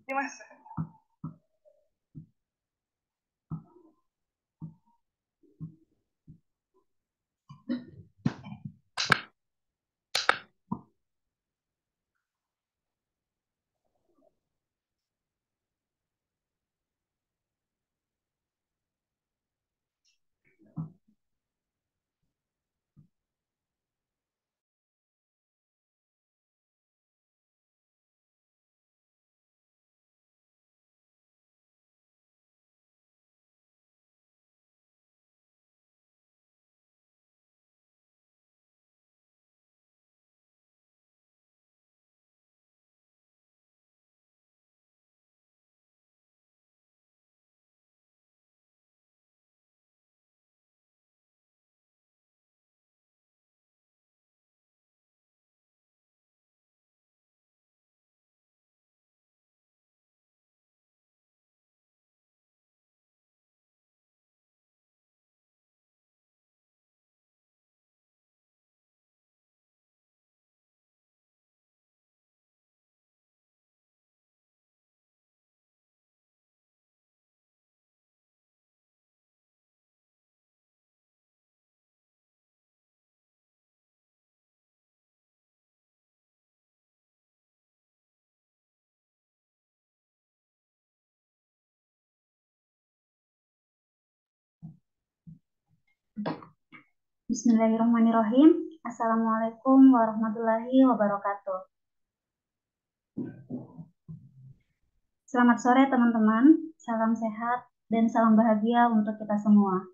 Ini Mas. Bismillahirrahmanirrahim. Assalamualaikum warahmatullahi wabarakatuh. Selamat sore teman-teman, salam sehat dan salam bahagia untuk kita semua.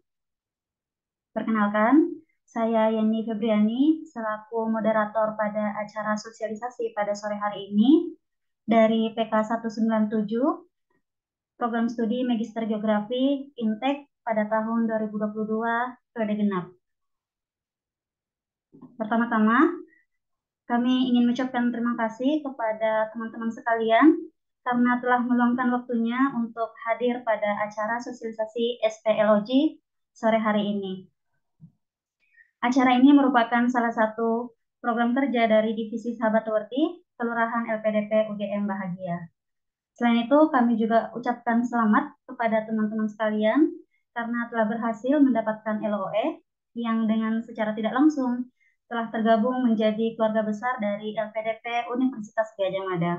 Perkenalkan, saya Yeni Febriani selaku moderator pada acara sosialisasi pada sore hari ini dari PK 197, Program Studi Magister Geografi Intek pada tahun 2022 periode genap. Pertama-tama, kami ingin mengucapkan terima kasih kepada teman-teman sekalian karena telah meluangkan waktunya untuk hadir pada acara sosialisasi SPLOG sore hari ini. Acara ini merupakan salah satu program kerja dari Divisi Sahabat Werdi, Kelurahan LPDP UGM Bahagia. Selain itu, kami juga ucapkan selamat kepada teman-teman sekalian karena telah berhasil mendapatkan LOE yang dengan secara tidak langsung telah tergabung menjadi keluarga besar dari LPDP Universitas Gadjah Mada.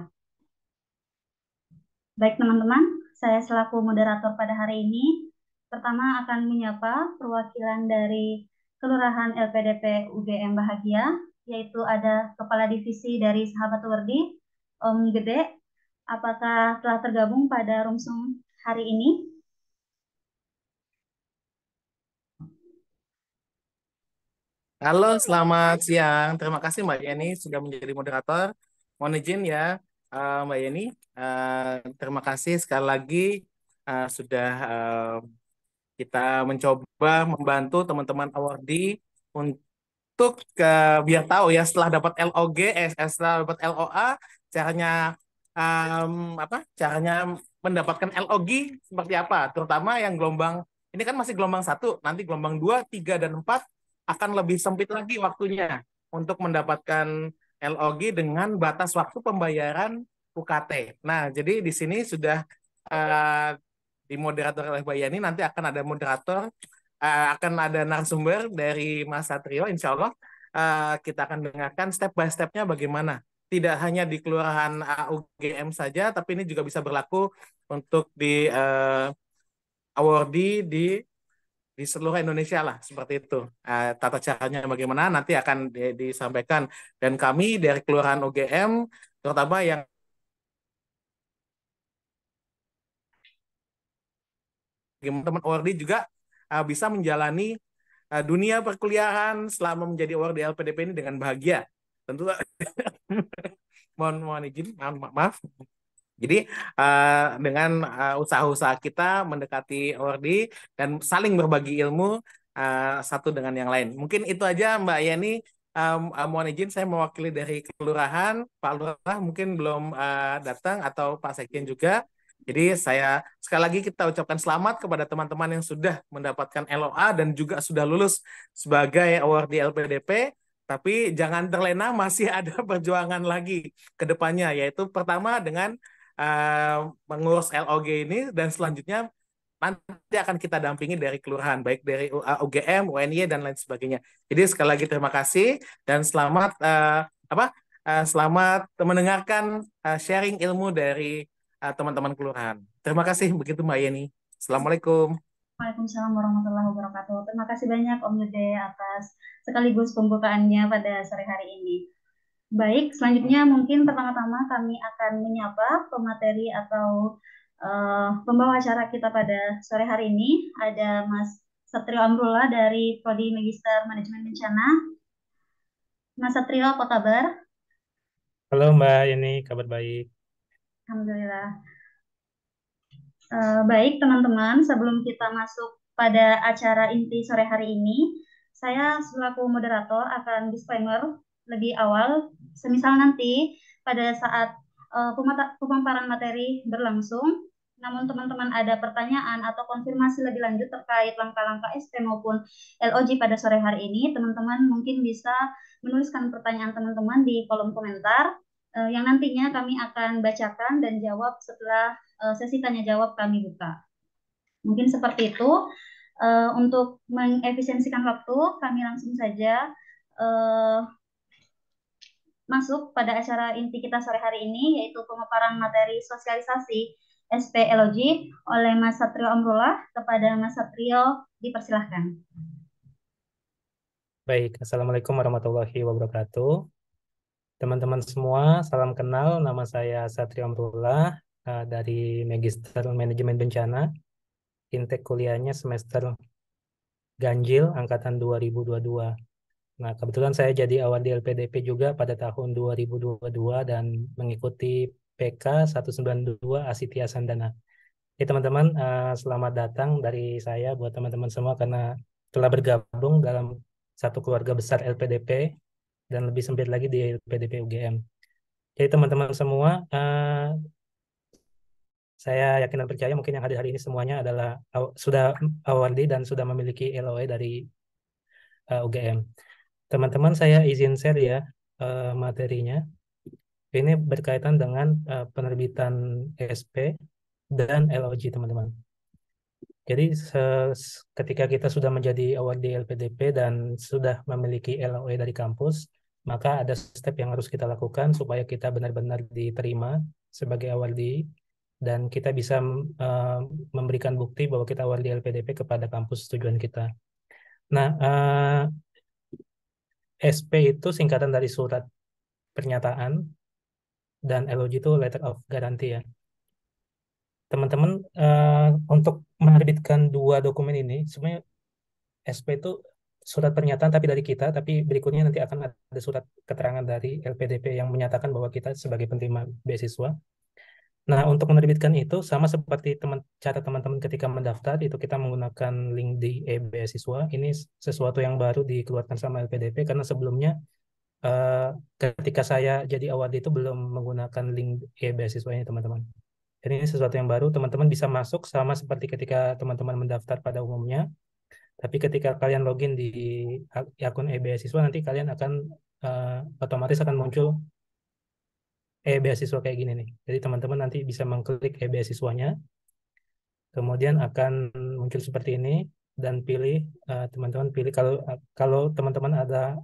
Baik teman-teman, saya selaku moderator pada hari ini, pertama akan menyapa perwakilan dari Kelurahan LPDP UGM Bahagia, yaitu ada Kepala Divisi dari Sahabat Werdi, Om Gede. Apakah telah tergabung pada rumsum hari ini? Halo, selamat siang. Terima kasih Mbak Yeni sudah menjadi moderator. Mohon izin ya, Mbak Yeni. Terima kasih sekali lagi sudah kita mencoba membantu teman-teman awardi untuk biar tahu ya setelah dapat LOG, setelah dapat LOA, caranya apa? Caranya mendapatkan LOG seperti apa? Terutama yang gelombang ini kan masih gelombang satu, nanti gelombang 2, 3, dan 4 akan lebih sempit lagi waktunya untuk mendapatkan LOG dengan batas waktu pembayaran UKT. Nah, jadi di sini sudah eh, di moderator oleh Bayani, nanti akan ada moderator, akan ada narasumber dari Mas Satrio, insya Allah kita akan dengarkan step by step-nya bagaimana. Tidak hanya di Kelurahan UGM saja, tapi ini juga bisa berlaku untuk di awardi di seluruh Indonesia lah, seperti itu. Tata caranya bagaimana nanti akan disampaikan. Dan kami dari Kelurahan UGM, terutama yang teman-teman awardi juga bisa menjalani dunia perkuliahan selama menjadi award di LPDP ini dengan bahagia. Tentu mohon izin, maaf. Jadi dengan usaha-usaha kita mendekati awardi dan saling berbagi ilmu satu dengan yang lain. Mungkin itu aja Mbak Yani. Mohon izin saya mewakili dari kelurahan. Pak Lurah mungkin belum datang atau Pak Sekjen juga. Jadi saya sekali lagi kita ucapkan selamat kepada teman-teman yang sudah mendapatkan LOA dan juga sudah lulus sebagai award di LPDP. Tapi jangan terlena, masih ada perjuangan lagi ke depannya, yaitu pertama dengan eh, mengurus LOG ini dan selanjutnya nanti akan kita dampingi dari kelurahan, baik dari UGM, UNY dan lain sebagainya. Jadi sekali lagi terima kasih dan selamat selamat mendengarkan sharing ilmu dari teman-teman kelurahan. Terima kasih begitu Mbak Yeni. Assalamualaikum. Waalaikumsalam warahmatullahi wabarakatuh. Terima kasih banyak Om Yude atas sekaligus pembukaannya pada sore hari ini. Baik, selanjutnya mungkin pertama-tama kami akan menyapa pemateri atau pembawa acara kita pada sore hari ini. Ada Mas Satrio Amrullah dari Prodi Magister Manajemen Bencana. Mas Satrio, apa kabar? Halo Mbak, ini kabar baik. Alhamdulillah. Baik, teman-teman, sebelum kita masuk pada acara inti sore hari ini, saya selaku moderator akan disclaimer lebih awal, semisal nanti pada saat pemaparan materi berlangsung, namun teman-teman ada pertanyaan atau konfirmasi lebih lanjut terkait langkah-langkah SP maupun LOG pada sore hari ini, teman-teman mungkin bisa menuliskan pertanyaan teman-teman di kolom komentar, yang nantinya kami akan bacakan dan jawab setelah sesi tanya jawab kami buka. Mungkin seperti itu. Untuk mengefisiensikan waktu, kami langsung saja masuk pada acara inti kita sore hari ini, yaitu pemaparan materi sosialisasi SPLOG oleh Mas Satrio Amrullah. Kepada Mas Satrio, dipersilahkan. Baik, Assalamualaikum warahmatullahi wabarakatuh. Teman-teman semua, salam kenal. Nama saya Satrio Amrullah dari Magister Manajemen Bencana. Intake kuliahnya semester ganjil angkatan 2022. Nah, kebetulan saya jadi awal di LPDP juga pada tahun 2022 dan mengikuti PK 192 Asitia Sandana. Oke teman-teman, selamat datang dari saya buat teman-teman semua karena telah bergabung dalam satu keluarga besar LPDP dan lebih sempit lagi di LPDP UGM. Jadi teman-teman semua, saya yakin dan percaya mungkin yang hadir hari ini semuanya adalah sudah awardee dan sudah memiliki LOE dari UGM. Teman-teman, saya izin share ya materinya. Ini berkaitan dengan penerbitan SP dan LOG teman-teman. Jadi ketika kita sudah menjadi awardee LPDP dan sudah memiliki LOE dari kampus, maka ada step yang harus kita lakukan supaya kita benar-benar diterima sebagai awardee dan kita bisa memberikan bukti bahwa kita awardee LPDP kepada kampus tujuan kita. Nah, SP itu singkatan dari surat pernyataan dan LOG itu letter of guarantee ya. Teman-teman, untuk menerbitkan dua dokumen ini, sebenarnya SP itu surat pernyataan tapi dari kita, tapi berikutnya nanti akan ada surat keterangan dari LPDP yang menyatakan bahwa kita sebagai penerima beasiswa. Nah, untuk menerbitkan itu sama seperti cara teman-teman ketika mendaftar, itu kita menggunakan link di e-beasiswa. Ini sesuatu yang baru dikeluarkan sama LPDP karena sebelumnya ketika saya jadi awardee itu belum menggunakan link e-beasiswa ini teman-teman. Jadi ini sesuatu yang baru, teman-teman bisa masuk sama seperti ketika teman-teman mendaftar pada umumnya. Tapi ketika kalian login di akun e-beasiswa, nanti kalian akan otomatis akan muncul e-beasiswa kayak gini nih. Jadi teman-teman nanti bisa mengklik e-beasiswanya, kemudian akan muncul seperti ini dan pilih teman-teman pilih kalau teman-teman ada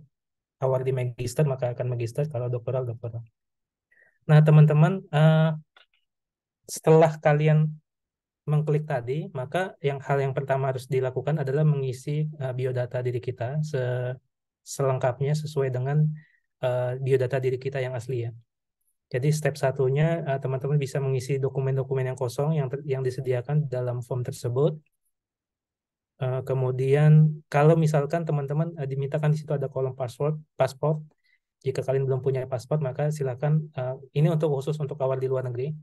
award di magister maka akan magister, kalau doktoral doktoral. Nah teman-teman setelah kalian mengklik tadi, maka hal yang pertama harus dilakukan adalah mengisi biodata diri kita selengkapnya sesuai dengan biodata diri kita yang asli ya. Jadi step satunya teman-teman bisa mengisi dokumen-dokumen yang kosong yang disediakan dalam form tersebut. Kemudian kalau misalkan teman-teman dimintakan di situ ada kolom paspor. Jika kalian belum punya paspor maka silakan ini khusus untuk awal di luar negeri.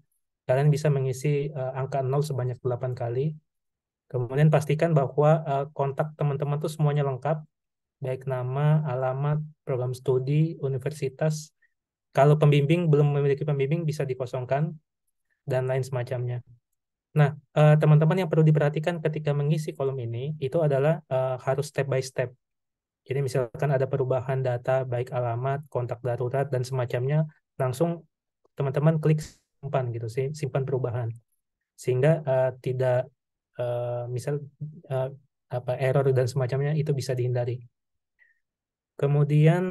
Kalian bisa mengisi angka 0 sebanyak 8 kali. Kemudian pastikan bahwa kontak teman-teman tuh semuanya lengkap, baik nama, alamat, program studi, universitas. Kalau pembimbing belum memiliki pembimbing bisa dikosongkan dan lain semacamnya. Nah, teman-teman yang perlu diperhatikan ketika mengisi kolom ini itu adalah harus step by step. Jadi misalkan ada perubahan data baik alamat, kontak darurat dan semacamnya, langsung teman-teman klik simpan gitu, simpan perubahan, sehingga tidak misal error dan semacamnya itu bisa dihindari. Kemudian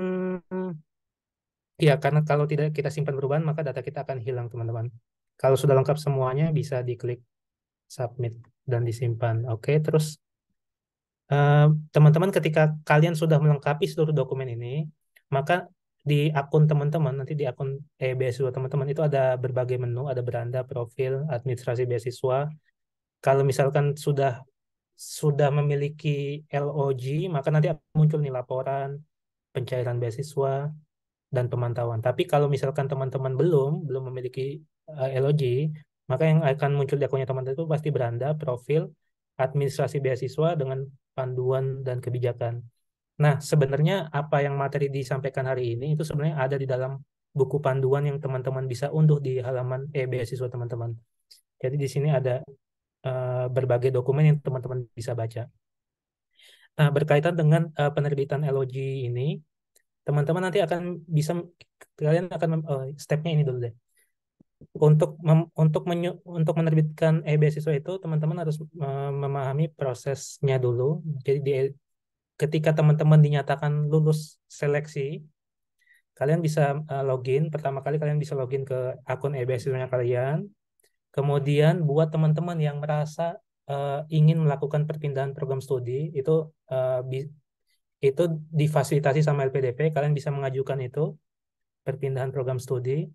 ya, karena kalau tidak kita simpan perubahan maka data kita akan hilang, teman-teman. Kalau sudah lengkap semuanya bisa diklik submit dan disimpan. Oke, terus teman-teman ketika kalian sudah melengkapi seluruh dokumen ini, maka di akun teman-teman, nanti di akun beasiswa teman-teman itu ada berbagai menu, ada beranda, profil, administrasi beasiswa. Kalau misalkan sudah memiliki LOG, maka nanti akan muncul nih laporan pencairan beasiswa dan pemantauan. Tapi kalau misalkan teman-teman belum memiliki LOG, maka yang akan muncul di akunnya teman-teman itu pasti beranda, profil, administrasi beasiswa dengan panduan dan kebijakan. Nah, sebenarnya apa yang materi disampaikan hari ini itu sebenarnya ada di dalam buku panduan yang teman-teman bisa unduh di halaman beasiswa teman-teman. Jadi di sini ada berbagai dokumen yang teman-teman bisa baca. Nah, berkaitan dengan penerbitan LOG ini, teman-teman nanti akan bisa, kalian akan stepnya ini dulu deh. Untuk menerbitkan beasiswa itu teman-teman harus memahami prosesnya dulu. Jadi ketika teman-teman dinyatakan lulus seleksi, kalian bisa login. Pertama kali kalian bisa login ke akun beasiswanya kalian. Kemudian buat teman-teman yang merasa ingin melakukan perpindahan program studi, itu difasilitasi sama LPDP. Kalian bisa mengajukan itu perpindahan program studi.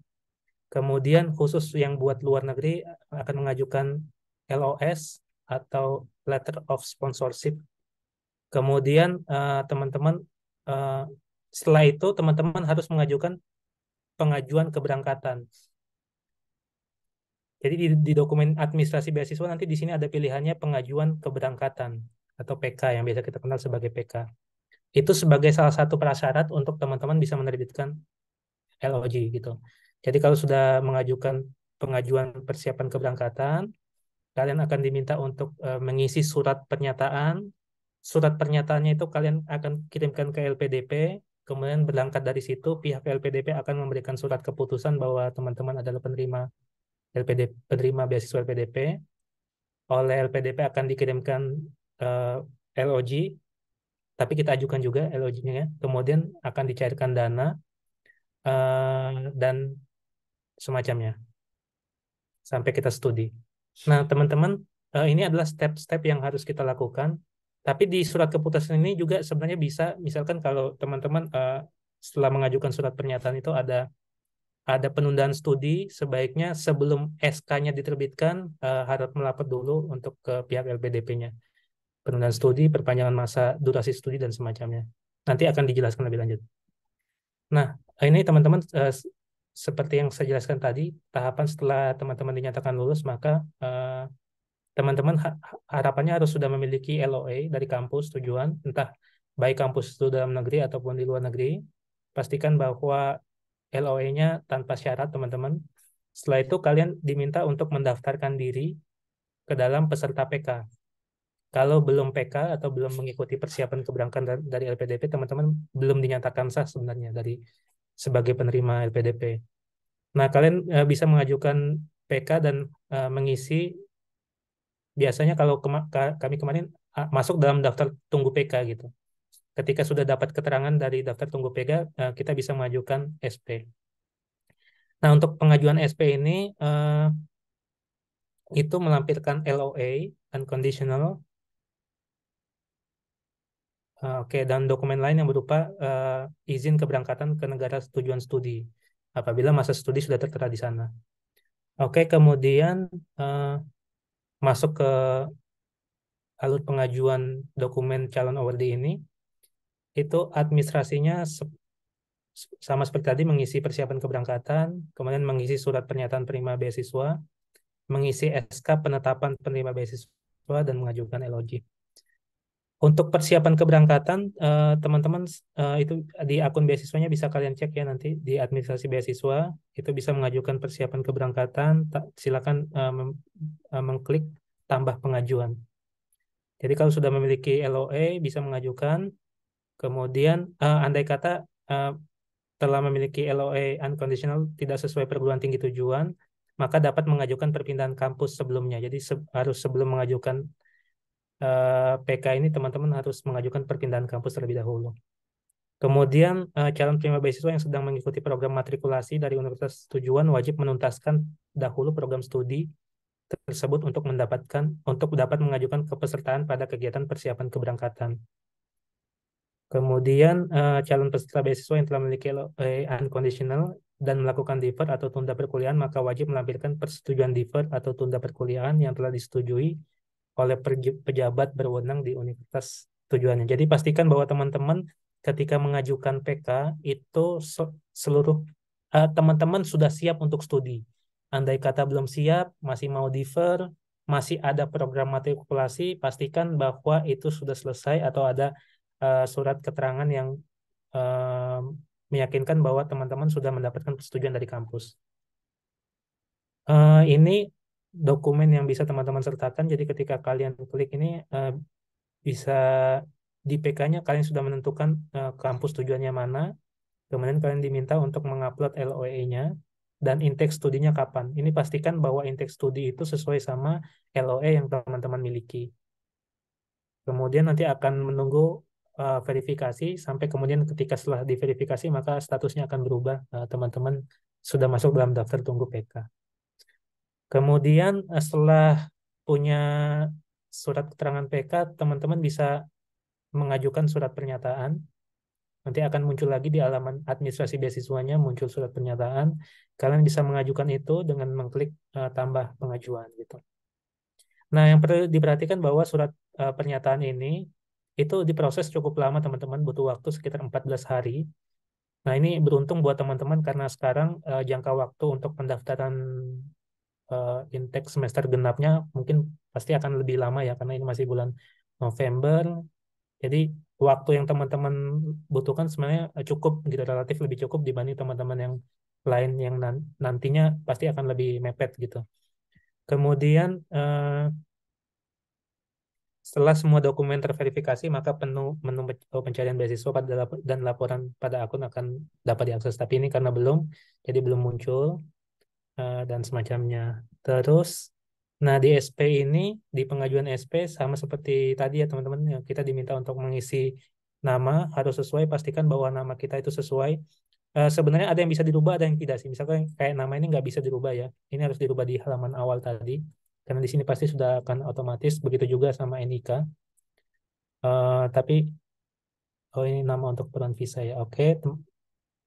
Kemudian khusus yang buat luar negeri akan mengajukan LOS atau Letter of Sponsorship. Kemudian teman-teman setelah itu teman-teman harus mengajukan pengajuan keberangkatan. Jadi di dokumen administrasi beasiswa nanti di sini ada pilihannya pengajuan keberangkatan atau PK yang biasa kita kenal sebagai PK. Itu sebagai salah satu prasyarat untuk teman-teman bisa menerbitkan LOG gitu. Jadi kalau sudah mengajukan pengajuan persiapan keberangkatan, kalian akan diminta untuk mengisi surat pernyataan. Surat pernyataannya itu kalian akan kirimkan ke LPDP, kemudian berangkat dari situ pihak LPDP akan memberikan surat keputusan bahwa teman-teman adalah penerima beasiswa LPDP. Oleh LPDP akan dikirimkan LOG, tapi kita ajukan juga LOG-nya, kemudian akan dicairkan dana dan semacamnya sampai kita studi. Nah, teman-teman, ini adalah step-step yang harus kita lakukan. Tapi di surat keputusan ini juga sebenarnya bisa, misalkan kalau teman-teman setelah mengajukan surat pernyataan itu ada penundaan studi, sebaiknya sebelum SK-nya diterbitkan harap melapor dulu untuk ke pihak LPDP-nya. Penundaan studi, perpanjangan masa durasi studi dan semacamnya. Nanti akan dijelaskan lebih lanjut. Nah, ini teman-teman seperti yang saya jelaskan tadi, tahapan setelah teman-teman dinyatakan lulus, maka teman-teman harapannya harus sudah memiliki LOA dari kampus tujuan, entah baik kampus itu dalam negeri ataupun di luar negeri. Pastikan bahwa LOA-nya tanpa syarat, teman-teman. Setelah itu kalian diminta untuk mendaftarkan diri ke dalam peserta PK. Kalau belum PK atau belum mengikuti persiapan keberangkatan dari LPDP, teman-teman belum dinyatakan sah sebenarnya sebagai penerima LPDP. Nah, kalian bisa mengajukan PK dan mengisi. Biasanya kalau kami kemarin masuk dalam daftar tunggu PK gitu. Ketika sudah dapat keterangan dari daftar tunggu PK, kita bisa mengajukan SP. Nah, untuk pengajuan SP ini itu melampirkan LOA, unconditional, oke, dan dokumen lain yang berupa izin keberangkatan ke negara tujuan studi apabila masa studi sudah tertera di sana. Oke, kemudian masuk ke alur pengajuan dokumen calon awardee ini, itu administrasinya sama seperti tadi, mengisi persiapan keberangkatan, kemudian mengisi surat pernyataan penerima beasiswa, mengisi SK penetapan penerima beasiswa, dan mengajukan LOG. Untuk persiapan keberangkatan, teman-teman itu di akun beasiswanya bisa kalian cek ya nanti di administrasi beasiswa, itu bisa mengajukan persiapan keberangkatan, silakan mengklik tambah pengajuan. Jadi kalau sudah memiliki LOA bisa mengajukan, kemudian andai kata telah memiliki LOA unconditional tidak sesuai perguruan tinggi tujuan, maka dapat mengajukan perpindahan kampus sebelumnya. Jadi harus sebelum mengajukan PK ini teman-teman harus mengajukan perpindahan kampus terlebih dahulu. Kemudian calon penerima beasiswa yang sedang mengikuti program matrikulasi dari universitas tujuan wajib menuntaskan dahulu program studi tersebut untuk dapat mengajukan kepesertaan pada kegiatan persiapan keberangkatan. Kemudian calon peserta beasiswa yang telah memiliki LOA unconditional dan melakukan defer atau tunda perkuliahan maka wajib melampirkan persetujuan defer atau tunda perkuliahan yang telah disetujui oleh pejabat berwenang di universitas tujuannya. Jadi pastikan bahwa teman-teman ketika mengajukan PK itu seluruh teman-teman sudah siap untuk studi. Andai kata belum siap, masih mau defer, masih ada program matrikulasi, pastikan bahwa itu sudah selesai atau ada surat keterangan yang meyakinkan bahwa teman-teman sudah mendapatkan persetujuan dari kampus. Ini dokumen yang bisa teman-teman sertakan. Jadi ketika kalian klik ini bisa di PK-nya kalian sudah menentukan kampus tujuannya mana. Kemudian kalian diminta untuk mengupload LOE-nya dan intake studinya kapan. Ini pastikan bahwa intake studi itu sesuai sama LOE yang teman-teman miliki. Kemudian nanti akan menunggu verifikasi sampai kemudian ketika setelah diverifikasi maka statusnya akan berubah. Teman-teman sudah masuk dalam daftar tunggu PK. Kemudian setelah punya surat keterangan PK, teman-teman bisa mengajukan surat pernyataan. Nanti akan muncul lagi di halaman administrasi beasiswanya, muncul surat pernyataan. Kalian bisa mengajukan itu dengan mengklik tambah pengajuan gitu. Nah, yang perlu diperhatikan bahwa surat pernyataan ini itu diproses cukup lama teman-teman, butuh waktu sekitar 14 hari. Nah, ini beruntung buat teman-teman karena sekarang jangka waktu untuk pendaftaran intake semester genapnya mungkin pasti akan lebih lama ya, karena ini masih bulan November. Jadi waktu yang teman-teman butuhkan sebenarnya cukup gitu, relatif lebih cukup dibanding teman-teman yang lain yang nantinya pasti akan lebih mepet gitu. Kemudian setelah semua dokumen terverifikasi, maka menu pencarian beasiswa dan laporan pada akun akan dapat diakses. Tapi ini karena belum, jadi belum muncul dan semacamnya. Terus, nah di SP ini, di pengajuan SP sama seperti tadi ya teman-teman, kita diminta untuk mengisi nama, harus sesuai, pastikan bahwa nama kita itu sesuai. Sebenarnya ada yang bisa dirubah, ada yang tidak sih. Misalkan kayak nama ini nggak bisa dirubah ya. Ini harus dirubah di halaman awal tadi. Karena di sini pasti sudah akan otomatis, begitu juga sama NIK. Tapi, oh ini nama untuk perubahan visa ya. Oke,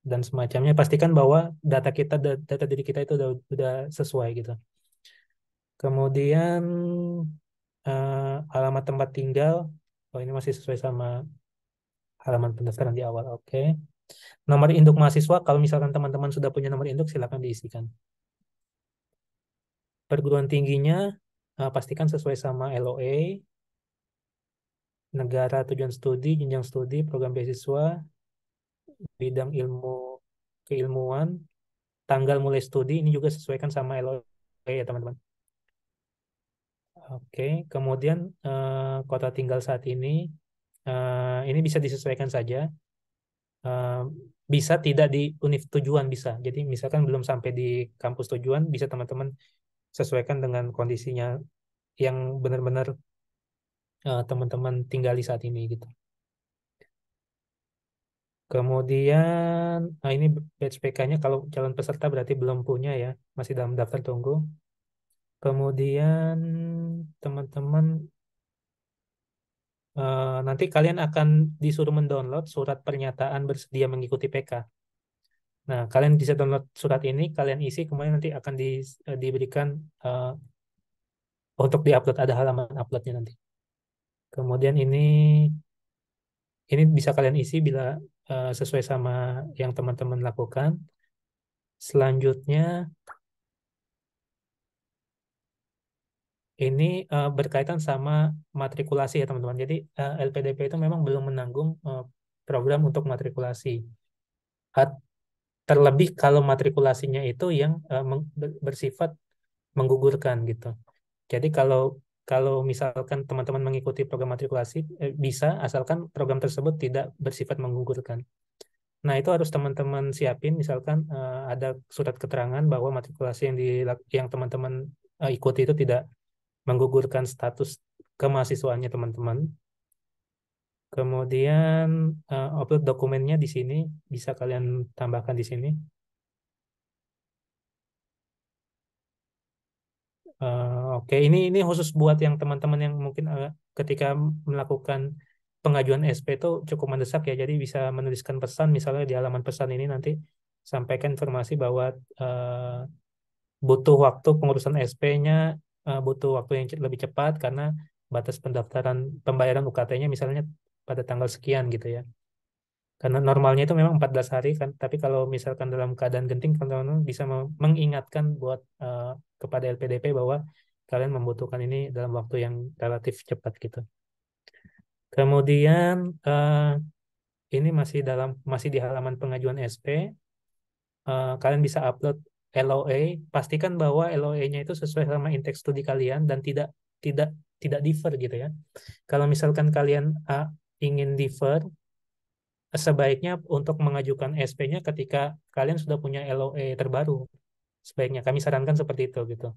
dan semacamnya. Pastikan bahwa data kita, data diri kita itu udah sesuai gitu. Kemudian alamat tempat tinggal, oh ini masih sesuai sama halaman pendaftaran di awal. Oke. Nomor induk mahasiswa, kalau misalkan teman-teman sudah punya nomor induk, silakan diisikan. Perguruan tingginya, pastikan sesuai sama LOA, negara tujuan studi, jenjang studi, program beasiswa, bidang ilmu keilmuan, tanggal mulai studi, ini juga sesuaikan sama LOA ya teman-teman. Oke, kemudian kota tinggal saat ini bisa disesuaikan saja. Bisa tidak di univ tujuan bisa. Jadi misalkan belum sampai di kampus tujuan, bisa teman-teman sesuaikan dengan kondisinya yang benar-benar teman-teman tinggali saat ini gitu. Kemudian, ini batch PK-nya kalau calon peserta berarti belum punya ya, masih dalam daftar tunggu. Kemudian teman-teman nanti kalian akan disuruh mendownload surat pernyataan bersedia mengikuti PK. Nah, kalian bisa download surat ini, kalian isi, kemudian nanti akan diberikan untuk diupload, ada halaman uploadnya nanti. Kemudian ini bisa kalian isi bila sesuai sama yang teman-teman lakukan. Selanjutnya, ini berkaitan sama matrikulasi ya teman-teman. Jadi LPDP itu memang belum menanggung program untuk matrikulasi. Terlebih kalau matrikulasinya itu yang bersifat menggugurkan gitu. Jadi kalau misalkan teman-teman mengikuti program matrikulasi bisa asalkan program tersebut tidak bersifat menggugurkan. Nah, itu harus teman-teman siapin, misalkan ada surat keterangan bahwa matrikulasi yang teman-teman ikuti itu tidak menggugurkan status kemahasiswaannya teman-teman. Kemudian upload dokumennya di sini, bisa kalian tambahkan di sini. Oke, ini khusus buat yang teman-teman yang mungkin ketika melakukan pengajuan SP itu cukup mendesak ya. Jadi bisa menuliskan pesan, misalnya di halaman pesan ini nanti sampaikan informasi bahwa butuh waktu pengurusan SP-nya, butuh waktu yang lebih cepat karena batas pendaftaran pembayaran UKT-nya misalnya pada tanggal sekian gitu ya. Karena normalnya itu memang 14 hari kan, tapi kalau misalkan dalam keadaan genting, teman-teman bisa mengingatkan buat kepada LPDP bahwa kalian membutuhkan ini dalam waktu yang relatif cepat gitu. Kemudian ini masih di halaman pengajuan SP. Kalian bisa upload LOA, pastikan bahwa LOA-nya itu sesuai sama intake studi kalian dan tidak tidak differ gitu ya. Kalau misalkan kalian ingin differ, sebaiknya untuk mengajukan SP-nya ketika kalian sudah punya LOA terbaru. Sebaiknya kami sarankan seperti itu gitu.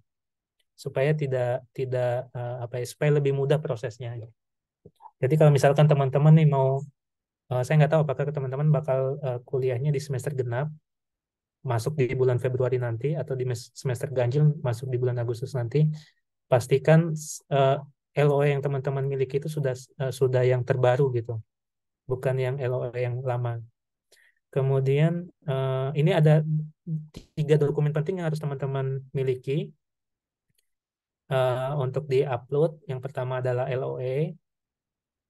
Supaya tidak tidak apa ya, supaya lebih mudah prosesnya. Jadi kalau misalkan teman-teman nih mau saya nggak tahu apakah teman-teman bakal kuliahnya di semester genap masuk di bulan Februari nanti atau di semester ganjil masuk di bulan Agustus nanti, pastikan eh, LOA yang teman-teman miliki itu sudah yang terbaru gitu, bukan yang LOA yang lama. Kemudian ini ada 3 dokumen penting yang harus teman-teman miliki untuk di-upload. Yang pertama adalah LOA,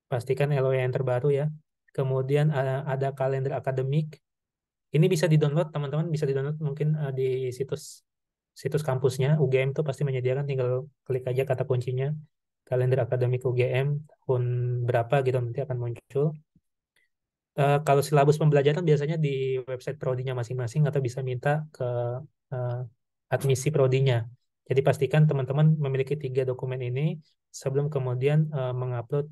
pastikan LOA yang terbaru ya. Kemudian ada kalender akademik. Ini bisa di-download, teman-teman bisa di-download mungkin di situs situs kampusnya. UGM tuh pasti menyediakan, tinggal klik aja kata kuncinya kalender akademik UGM tahun berapa gitu nanti akan muncul. Kalau silabus pembelajaran biasanya di website prodinya masing-masing atau bisa minta ke eh, admisi prodinya. Jadi pastikan teman-teman memiliki 3 dokumen ini sebelum kemudian mengupload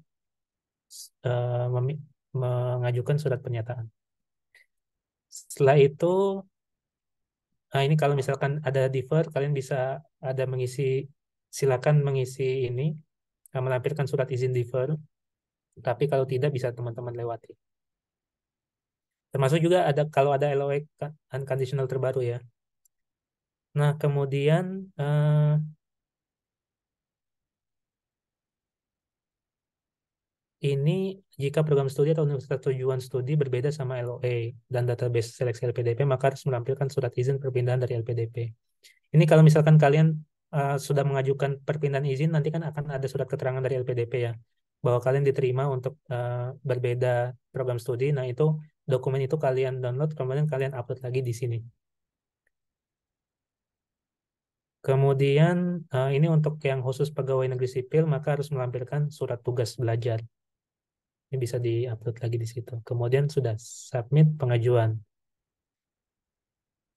mengajukan surat pernyataan. Setelah itu, nah ini kalau misalkan ada differ, kalian bisa ada silakan mengisi ini, melampirkan surat izin differ. Tapi kalau tidak bisa teman-teman lewati. Termasuk juga kalau ada LOA unconditional terbaru ya. Nah, kemudian ini jika program studi atau universitas tujuan studi berbeda sama LOA dan database seleksi LPDP, maka harus menampilkan surat izin perpindahan dari LPDP. Ini kalau misalkan kalian sudah mengajukan perpindahan izin, nanti kan akan ada surat keterangan dari LPDP ya, bahwa kalian diterima untuk berbeda program studi. Nah, itu dokumen itu kalian download, kemudian kalian upload lagi di sini. Kemudian ini untuk yang khusus pegawai negeri sipil, maka harus melampirkan surat tugas belajar. Ini bisa di-upload lagi di situ. Kemudian sudah submit pengajuan.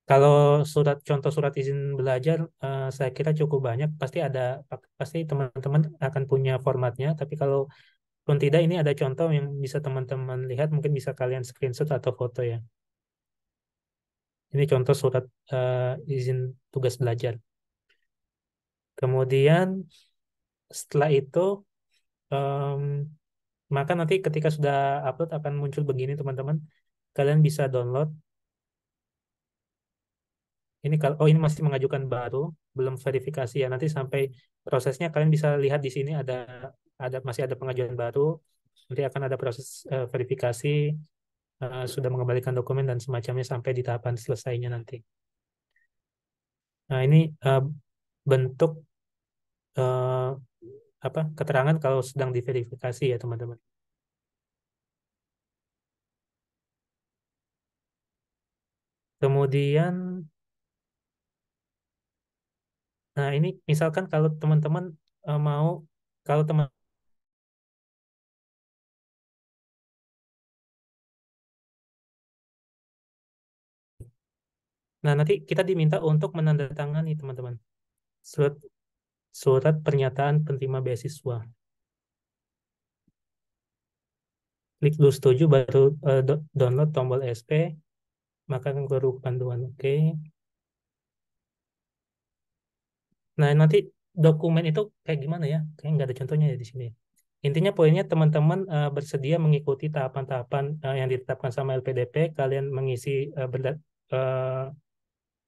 Kalau contoh surat izin belajar, saya kira cukup banyak. Pasti teman-teman akan punya formatnya. Tapi kalau pun tidak, ini ada contoh yang bisa teman-teman lihat. Mungkin bisa kalian screenshot atau foto ya. Ini contoh surat izin tugas belajar. Kemudian setelah itu, em, maka nanti ketika sudah upload akan muncul begini teman-teman. Kalian bisa download. Ini masih mengajukan baru, belum verifikasi ya. Nanti sampai prosesnya kalian bisa lihat di sini masih ada pengajuan baru. Nanti akan ada proses verifikasi, sudah mengembalikan dokumen dan semacamnya sampai di tahapan selesainya nanti. Nah, ini bentuk eh, keterangan kalau sedang diverifikasi ya teman-teman. Kemudian, nah ini misalkan kalau teman-teman mau, kalau teman, nah nanti kita diminta untuk menandatangani teman-teman surat surat pernyataan penerima beasiswa. klik dulu setuju, baru download tombol SP, maka akan keluar panduan. Oke. Nah, nanti dokumen itu kayak gimana ya? Kayak nggak ada contohnya ya di sini. Intinya poinnya teman-teman bersedia mengikuti tahapan-tahapan yang ditetapkan sama LPDP, kalian mengisi eh,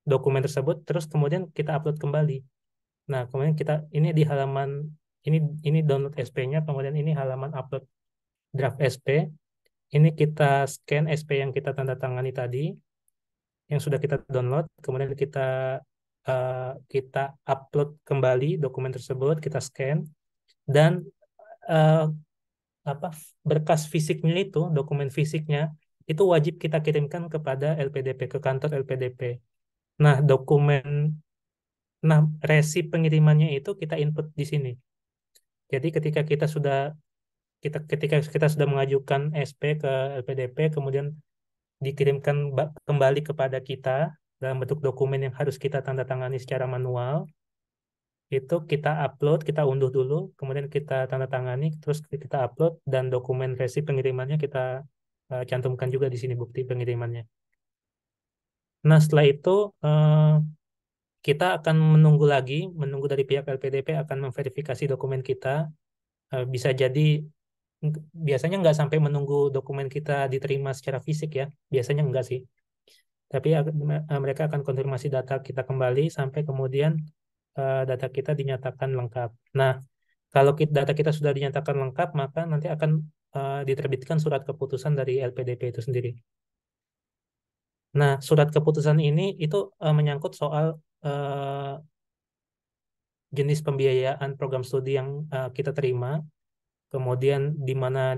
dokumen tersebut, terus kemudian kita upload kembali. Nah, kemudian kita ini di halaman ini download SP-nya, kemudian ini halaman upload draft SP. Ini kita scan SP yang kita tanda tangani tadi, yang sudah kita download, kemudian kita upload kembali dokumen tersebut, kita scan dan eh, apa berkas fisiknya itu, dokumen fisiknya itu wajib kita kirimkan kepada LPDP, ke kantor LPDP. Nah, resi pengirimannya itu kita input di sini. Jadi ketika kita sudah mengajukan SP ke LPDP, kemudian dikirimkan kembali kepada kita dalam bentuk dokumen yang harus kita tanda tangani secara manual, itu kita upload, kita unduh dulu, kemudian kita tanda tangani, terus kita upload, dan dokumen resi pengirimannya kita cantumkan juga di sini bukti pengirimannya. Nah, setelah itu kita akan menunggu dari pihak LPDP akan memverifikasi dokumen kita. Bisa jadi biasanya nggak sampai menunggu dokumen kita diterima secara fisik ya, biasanya nggak sih. Tapi mereka akan konfirmasi data kita kembali sampai kemudian data kita dinyatakan lengkap. Nah, kalau data kita sudah dinyatakan lengkap, maka nanti akan diterbitkan surat keputusan dari LPDP itu sendiri. Nah, surat keputusan ini itu menyangkut soal jenis pembiayaan program studi yang kita terima, kemudian di mana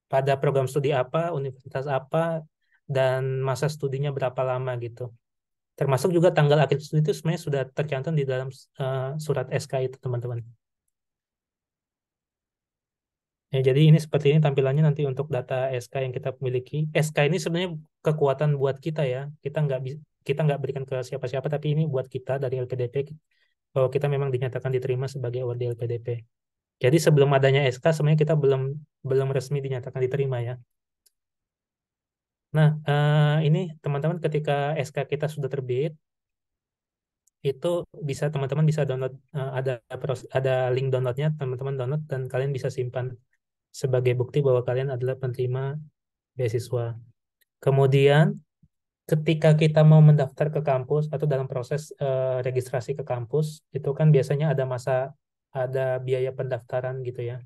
pada program studi apa, universitas apa, dan masa studinya berapa lama gitu. Termasuk juga tanggal akhir studi itu sebenarnya sudah tercantum di dalam surat SK itu, teman-teman. Ya, jadi ini seperti ini tampilannya nanti untuk data SK yang kita miliki. SK ini sebenarnya kekuatan buat kita ya. Kita nggak berikan ke siapa-siapa, tapi ini buat kita dari LPDP bahwa kita memang dinyatakan diterima sebagai award di LPDP. Jadi sebelum adanya SK sebenarnya kita belum belum resmi dinyatakan diterima ya. Nah, ini teman-teman ketika SK kita sudah terbit, itu teman-teman bisa download, ada link downloadnya, teman-teman download dan kalian bisa simpan sebagai bukti bahwa kalian adalah penerima beasiswa. Kemudian ketika kita mau mendaftar ke kampus atau dalam proses registrasi ke kampus, itu kan biasanya ada biaya pendaftaran gitu ya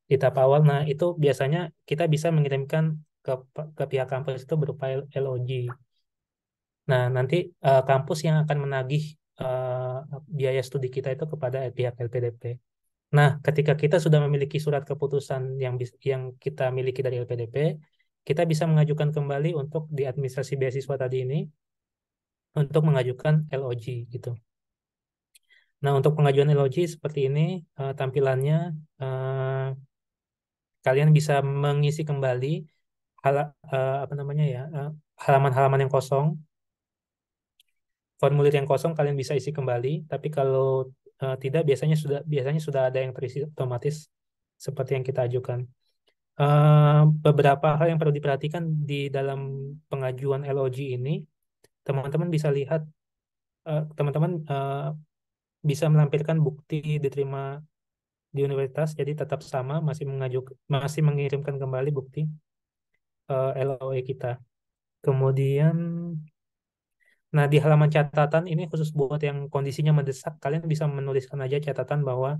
di tahap awal. Nah, itu biasanya kita bisa mengirimkan ke pihak kampus itu berupa LOG. Nah, nanti kampus yang akan menagih biaya studi kita itu kepada pihak LPDP. Nah, ketika kita sudah memiliki surat keputusan yang kita miliki dari LPDP, kita bisa mengajukan kembali untuk di administrasi beasiswa tadi ini untuk mengajukan LOG gitu. Nah, untuk pengajuan LOG seperti ini tampilannya, kalian bisa mengisi kembali apa namanya ya, halaman-halaman yang kosong, formulir yang kosong kalian bisa isi kembali. Tapi kalau tidak, biasanya sudah ada yang terisi otomatis seperti yang kita ajukan. Beberapa hal yang perlu diperhatikan di dalam pengajuan LOG ini, teman-teman bisa lihat, teman-teman bisa melampirkan bukti diterima di universitas, jadi tetap sama, masih mengirimkan kembali bukti LOE kita. Kemudian, nah di halaman catatan ini khusus buat yang kondisinya mendesak, kalian bisa menuliskan aja catatan bahwa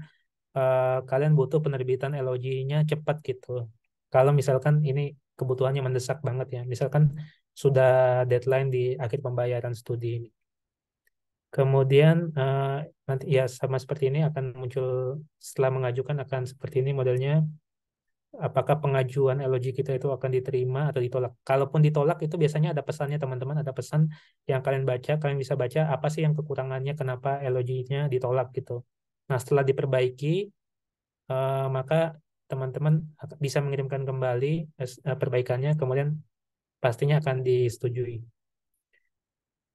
kalian butuh penerbitan LOG-nya cepat gitu. Kalau misalkan ini kebutuhannya mendesak banget ya, misalkan sudah deadline di akhir pembayaran studi. Kemudian nanti ya sama seperti ini akan muncul setelah mengajukan, akan seperti ini modelnya. Apakah pengajuan LOG kita itu akan diterima atau ditolak? Kalaupun ditolak itu biasanya ada pesannya, teman-teman, ada pesan yang kalian bisa baca apa sih yang kekurangannya, kenapa LOG-nya ditolak gitu. Nah, setelah diperbaiki, maka teman-teman bisa mengirimkan kembali perbaikannya, kemudian pastinya akan disetujui.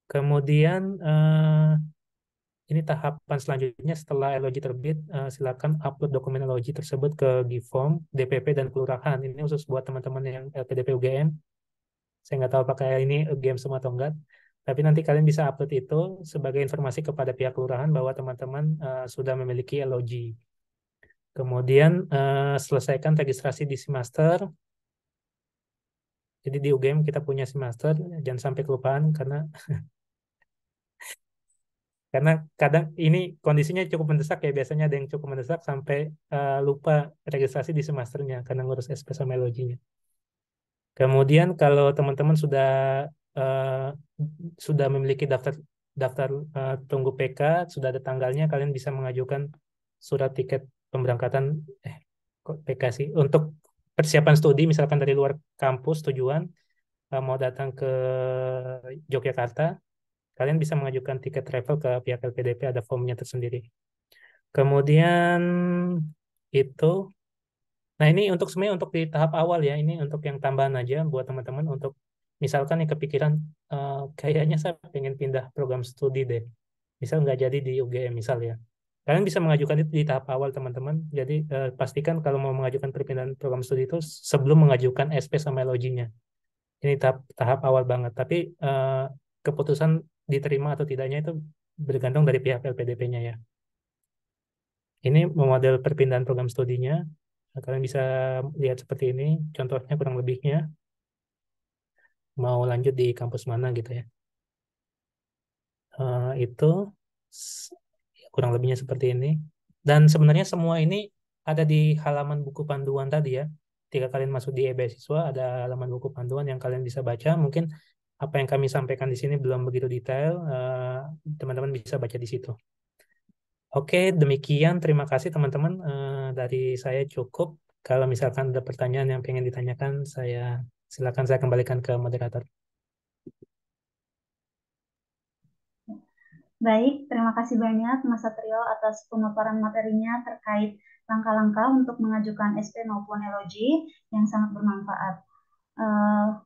Kemudian ini tahapan selanjutnya setelah LOG terbit, silakan upload dokumen LOG tersebut ke GIFOM, DPP, dan kelurahan. Ini khusus buat teman-teman yang LPDP UGM. Saya nggak tahu apakah ini UGM semua atau enggak. Tapi nanti kalian bisa upload itu sebagai informasi kepada pihak kelurahan bahwa teman-teman sudah memiliki LOG. Kemudian selesaikan registrasi di Simaster. Jadi di UGM kita punya Simaster, jangan sampai kelupaan karena kadang ini kondisinya cukup mendesak ya, biasanya ada yang cukup mendesak sampai lupa registrasi di semesternya karena ngurus SP sama LOG-nya. Kemudian kalau teman-teman uh, sudah memiliki daftar daftar tunggu PK, sudah ada tanggalnya, kalian bisa mengajukan surat tiket pemberangkatan kok PK sih untuk persiapan studi, misalkan dari luar kampus tujuan mau datang ke Yogyakarta, kalian bisa mengajukan tiket travel ke pihak LPDP, ada formnya tersendiri. Kemudian itu, nah ini untuk sebenarnya untuk di tahap awal ya, ini untuk yang tambahan aja buat teman-teman untuk misalkan yang kepikiran kayaknya saya pengen pindah program studi deh, misal nggak jadi di UGM misal ya. Kalian bisa mengajukan itu di tahap awal teman-teman. Jadi pastikan kalau mau mengajukan perpindahan program studi itu sebelum mengajukan SP sama LOG-nya. Ini tahap awal banget. Tapi keputusan diterima atau tidaknya itu bergantung dari pihak LPDP-nya ya. Ini model perpindahan program studinya. Kalian bisa lihat seperti ini. Contohnya kurang lebihnya. Mau lanjut di kampus mana gitu ya. Itu kurang lebihnya seperti ini. Dan sebenarnya semua ini ada di halaman buku panduan tadi ya. Ketika kalian masuk di e-beasiswa, ada halaman buku panduan yang kalian bisa baca. Mungkin apa yang kami sampaikan di sini belum begitu detail. Teman-teman bisa baca di situ. Oke, demikian. Terima kasih teman-teman. Dari saya cukup. Kalau misalkan ada pertanyaan yang pengen ditanyakan, silakan saya kembalikan ke moderator. Baik, terima kasih banyak Mas Satrio atas pemaparan materinya terkait langkah-langkah untuk mengajukan SP maupun LOG yang sangat bermanfaat.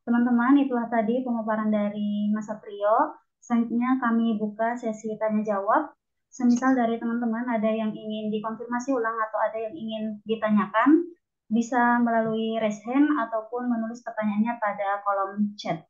Teman-teman, itulah tadi pemaparan dari Mas Satrio. Selanjutnya kami buka sesi tanya-jawab. Semisal dari teman-teman ada yang ingin dikonfirmasi ulang atau ada yang ingin ditanyakan, bisa melalui raise hand ataupun menulis pertanyaannya pada kolom chat.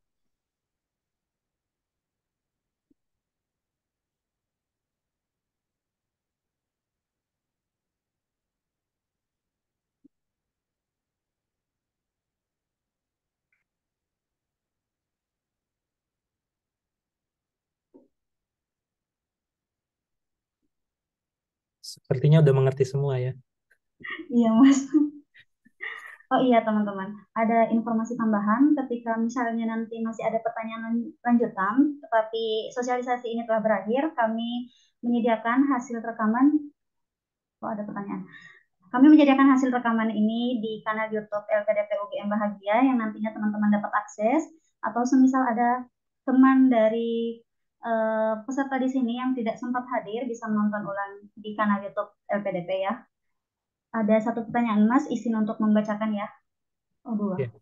Sepertinya udah mengerti semua ya. Iya, Mas. Oh iya, teman-teman. Ada informasi tambahan ketika misalnya nanti masih ada pertanyaan lanjutan, tetapi sosialisasi ini telah berakhir, kami menyediakan hasil rekaman. Oh, ada pertanyaan. Kami menyediakan hasil rekaman ini di kanal YouTube LPDP UGM Bahagia yang nantinya teman-teman dapat akses, atau semisal ada teman dari peserta di sini yang tidak sempat hadir bisa menonton ulang di kanal YouTube LPDP ya. Ada satu pertanyaan, Mas, izin untuk membacakan ya. Oh, dua. Yeah.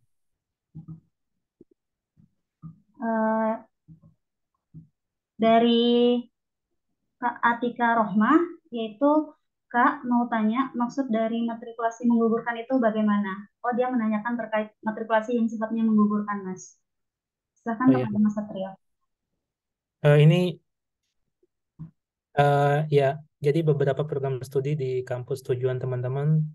Dari Kak Atika Rohmah, yaitu Kak mau tanya maksud dari matrikulasi menggugurkan itu bagaimana? Oh, dia menanyakan terkait matrikulasi yang sifatnya menggugurkan, Mas. Silakan Oh, kepada ya. Mas Satrio. Ini ya, jadi beberapa program studi di kampus tujuan teman-teman,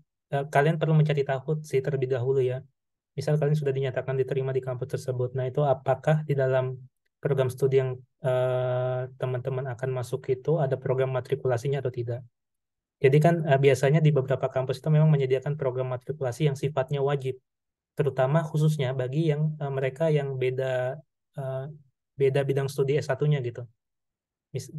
kalian perlu mencari tahu sih terlebih dahulu ya. Misal kalian sudah dinyatakan diterima di kampus tersebut, nah itu apakah di dalam program studi yang teman-teman akan masuk itu ada program matrikulasinya atau tidak? Jadi kan biasanya di beberapa kampus itu memang menyediakan program matrikulasi yang sifatnya wajib, terutama khususnya bagi yang mereka yang uh, beda bidang studi S1-nya gitu.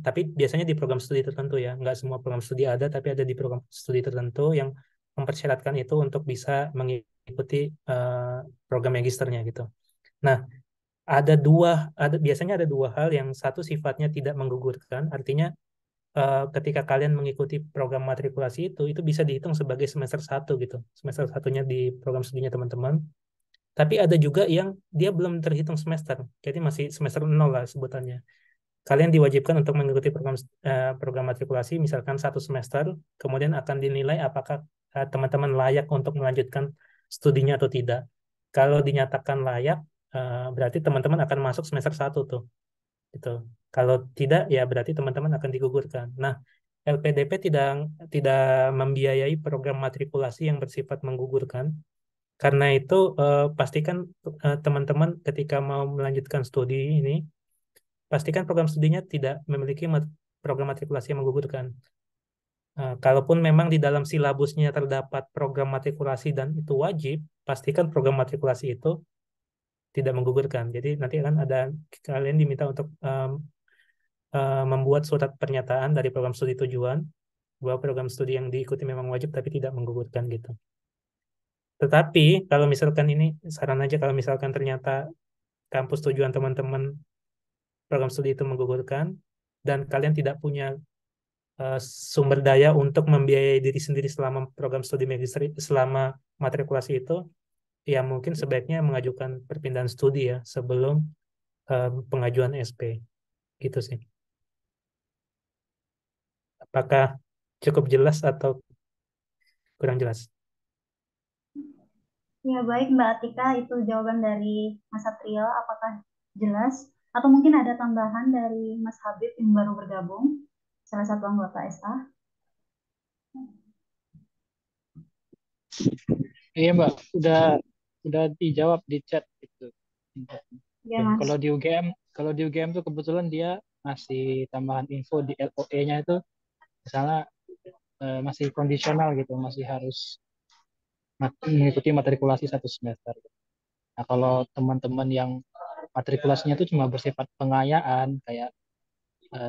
Tapi biasanya di program studi tertentu ya, nggak semua program studi ada, tapi ada di program studi tertentu yang mempersyaratkan itu untuk bisa mengikuti program magisternya gitu. Nah, biasanya ada dua hal, yang satu sifatnya tidak menggugurkan, artinya ketika kalian mengikuti program matrikulasi itu bisa dihitung sebagai semester 1 gitu, semester satunya di program studinya teman-teman. Tapi ada juga yang dia belum terhitung semester, jadi masih semester 0 lah sebutannya. kalian diwajibkan untuk mengikuti program matrikulasi misalkan 1 semester, kemudian akan dinilai apakah teman-teman layak untuk melanjutkan studinya atau tidak. Kalau dinyatakan layak, berarti teman-teman akan masuk semester 1 tuh. Gitu. Kalau tidak, ya berarti teman-teman akan digugurkan. Nah, LPDP tidak tidak membiayai program matrikulasi yang bersifat menggugurkan. Karena itu pastikan teman-teman ketika mau melanjutkan studi ini, pastikan program studinya tidak memiliki program matrikulasi yang menggugurkan. Kalaupun memang di dalam silabusnya terdapat program matrikulasi dan itu wajib, pastikan program matrikulasi itu tidak menggugurkan. Jadi nanti akan ada kalian diminta untuk membuat surat pernyataan dari program studi tujuan bahwa program studi yang diikuti memang wajib tapi tidak menggugurkan gitu. Tetapi kalau misalkan ini saran aja, kalau misalkan ternyata kampus tujuan teman-teman program studi itu menggugurkan dan kalian tidak punya eh, sumber daya untuk membiayai diri sendiri selama program studi magister selama matrikulasi itu, ya mungkin sebaiknya mengajukan perpindahan studi ya sebelum pengajuan SP gitu sih. Apakah cukup jelas atau kurang jelas? Ya, baik Mbak Atika, itu jawaban dari Mas Satrio. Apakah jelas? Atau mungkin ada tambahan dari Mas Habib yang baru bergabung, salah satu anggota SA? Iya Mbak, udah dijawab di chat gitu. Ya, Dan Mas. kalau di UGM tuh kebetulan dia ngasih tambahan info di LOE-nya itu, misalnya masih kondisional gitu, masih harus mengikuti matrikulasi 1 semester. Nah kalau teman-teman yang matrikulasinya itu cuma bersifat pengayaan, kayak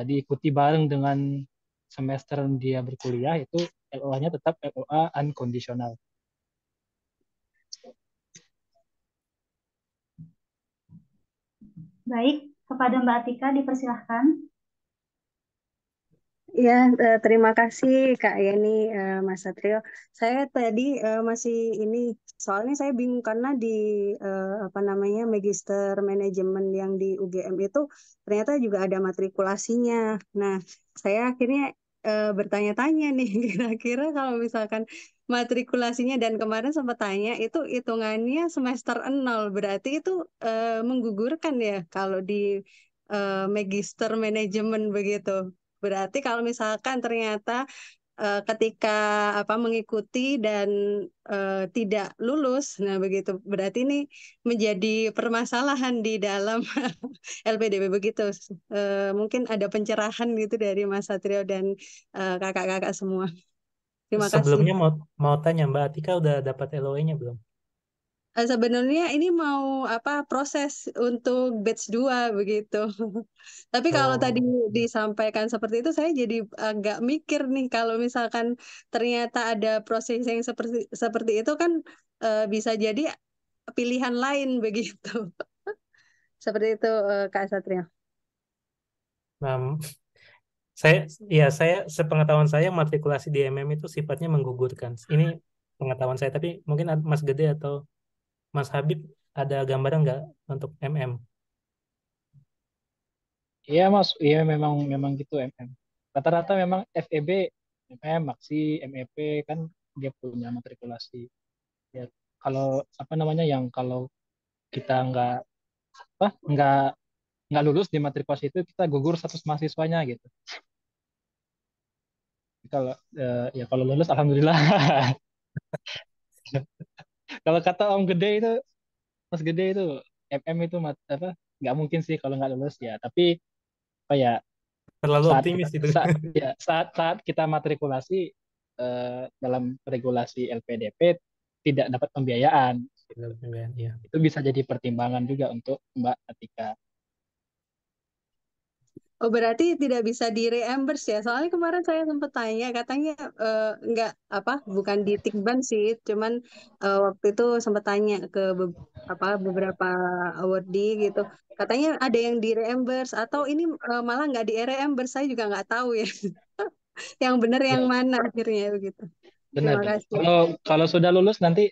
diikuti bareng dengan semester dia berkuliah, itu LOA-nya tetap LOA unconditional. Baik, kepada Mbak Atika dipersilahkan. Ya, terima kasih Kak Yani, Mas Satrio. Saya tadi masih ini, soalnya saya bingung karena di apa namanya Magister Manajemen yang di UGM itu ternyata juga ada matrikulasinya. Nah, saya akhirnya bertanya-tanya nih, kira-kira kalau misalkan matrikulasinya dan kemarin sempat tanya itu hitungannya semester 0, berarti itu menggugurkan ya kalau di Magister Manajemen begitu. Berarti kalau misalkan ternyata ketika apa mengikuti dan tidak lulus, nah begitu. Berarti ini menjadi permasalahan di dalam LPDP begitu. Mungkin ada pencerahan gitu dari Mas Satrio dan kakak-kakak semua. Terima kasih. Sebelumnya mau tanya Mbak Atika udah dapat LOE-nya belum? Sebenarnya ini mau apa proses untuk batch 2 begitu. Tapi kalau tadi Oh, disampaikan seperti itu saya jadi agak mikir nih kalau misalkan ternyata ada proses yang seperti seperti itu kan bisa jadi pilihan lain begitu. Seperti itu Kak Satria. nah, saya saya sepengetahuan saya matrikulasi di MM itu sifatnya menggugurkan. Ini pengetahuan saya, tapi mungkin Mas Gede atau Mas Habib ada gambaran nggak untuk MM? Iya Mas, iya memang memang gitu MM. Rata-rata memang FEB, MM, Maksi, MEP kan dia punya matrikulasi. Ya, kalau apa namanya yang kalau kita apa nggak lulus di matrikulasi itu kita gugur status mahasiswanya gitu. Kalau ya kalau lulus alhamdulillah. Kalau kata Om Gede itu, Mas Gede itu MM itu apa nggak mungkin sih kalau nggak lulus ya. Tapi apa ya Terlalu saat kita optimis itu. saat kita matrikulasi dalam regulasi LPDP tidak dapat pembiayaan gitu. Ya. Itu bisa jadi pertimbangan juga untuk Mbak Atika. Oh berarti tidak bisa di reimburse ya? Soalnya kemarin saya sempat tanya, katanya nggak apa, bukan di Tikban sih, cuman waktu itu sempat tanya ke apa beberapa awardee gitu, katanya ada yang di reimburse atau ini malah nggak di reimburse, saya juga nggak tahu ya, yang benar yang Ya, mana akhirnya begitu. benar Terima benar. kasih. Kalau kalau sudah lulus nanti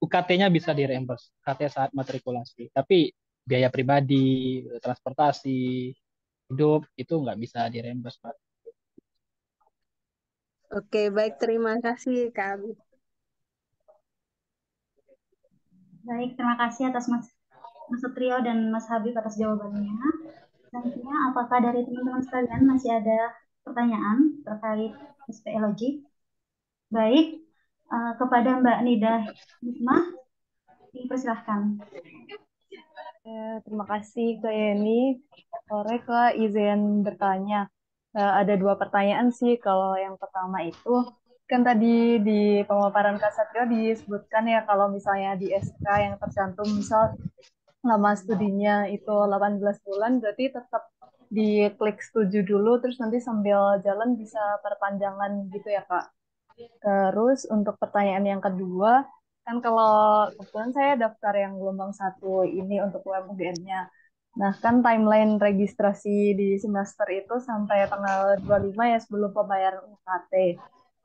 UKT-nya bisa direimburse, UKT saat matrikulasi. Tapi biaya pribadi, transportasi, hidup itu nggak bisa direimburse, Pak. Oke, baik, terima kasih Kak Abi. Baik, terima kasih atas Mas Satrio dan Mas Habib atas jawabannya. Selanjutnya, apakah dari teman-teman sekalian masih ada pertanyaan terkait SPLOG? Baik, kepada Mbak Nida Hikmah, dipersilahkan. Terima kasih Kak Yeni. Sore Kak, izin bertanya. Ada dua pertanyaan sih. Kalau yang pertama itu, kan tadi di pemaparan Kak Satrio disebutkan ya kalau misalnya di SK yang tercantum misal lama studinya itu 18 bulan, berarti tetap diklik setuju dulu, terus nanti sambil jalan bisa perpanjangan gitu ya Kak. Terus untuk pertanyaan yang kedua, kan kalau kebetulan saya daftar yang gelombang satu ini untuk UMUGM-nya. Nah, kan timeline registrasi di semester itu sampai tanggal 25 ya sebelum pembayaran UKT.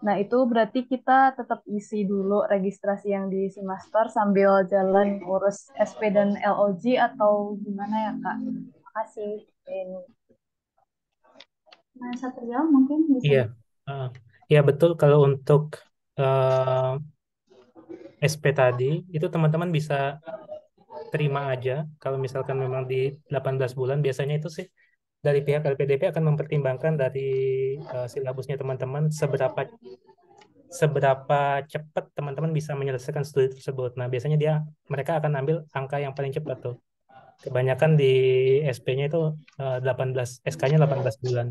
Nah, itu berarti kita tetap isi dulu registrasi yang di semester sambil jalan urus SP dan LOG atau gimana ya, Kak? Terima kasih. Ini. Mas Satrio mungkin bisa. Iya, ya betul kalau untuk eh, SP tadi itu teman-teman bisa terima aja kalau misalkan memang di 18 bulan biasanya itu sih dari pihak LPDP akan mempertimbangkan dari silabusnya teman-teman seberapa seberapa cepat teman-teman bisa menyelesaikan studi tersebut. Nah, biasanya mereka akan ambil angka yang paling cepat tuh. Kebanyakan di SP-nya itu 18 SK-nya 18 bulan.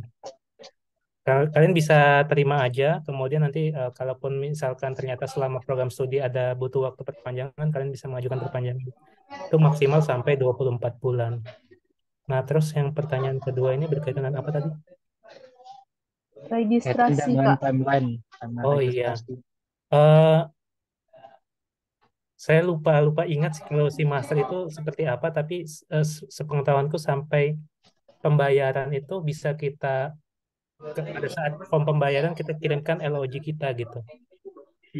Kalian bisa terima aja, kemudian nanti kalaupun misalkan ternyata selama program studi ada butuh waktu perpanjangan, kalian bisa mengajukan perpanjangan. Itu maksimal sampai 24 bulan. Nah, terus yang pertanyaan kedua ini berkaitan dengan apa tadi? Kaitan Registrasi, dengan Kak. timeline Oh iya, registrasi. Eh, saya lupa ingat sih kalau si master itu seperti apa, tapi sepengetahuanku sampai pembayaran itu bisa kita pada saat form pembayaran kita kirimkan LOG kita gitu.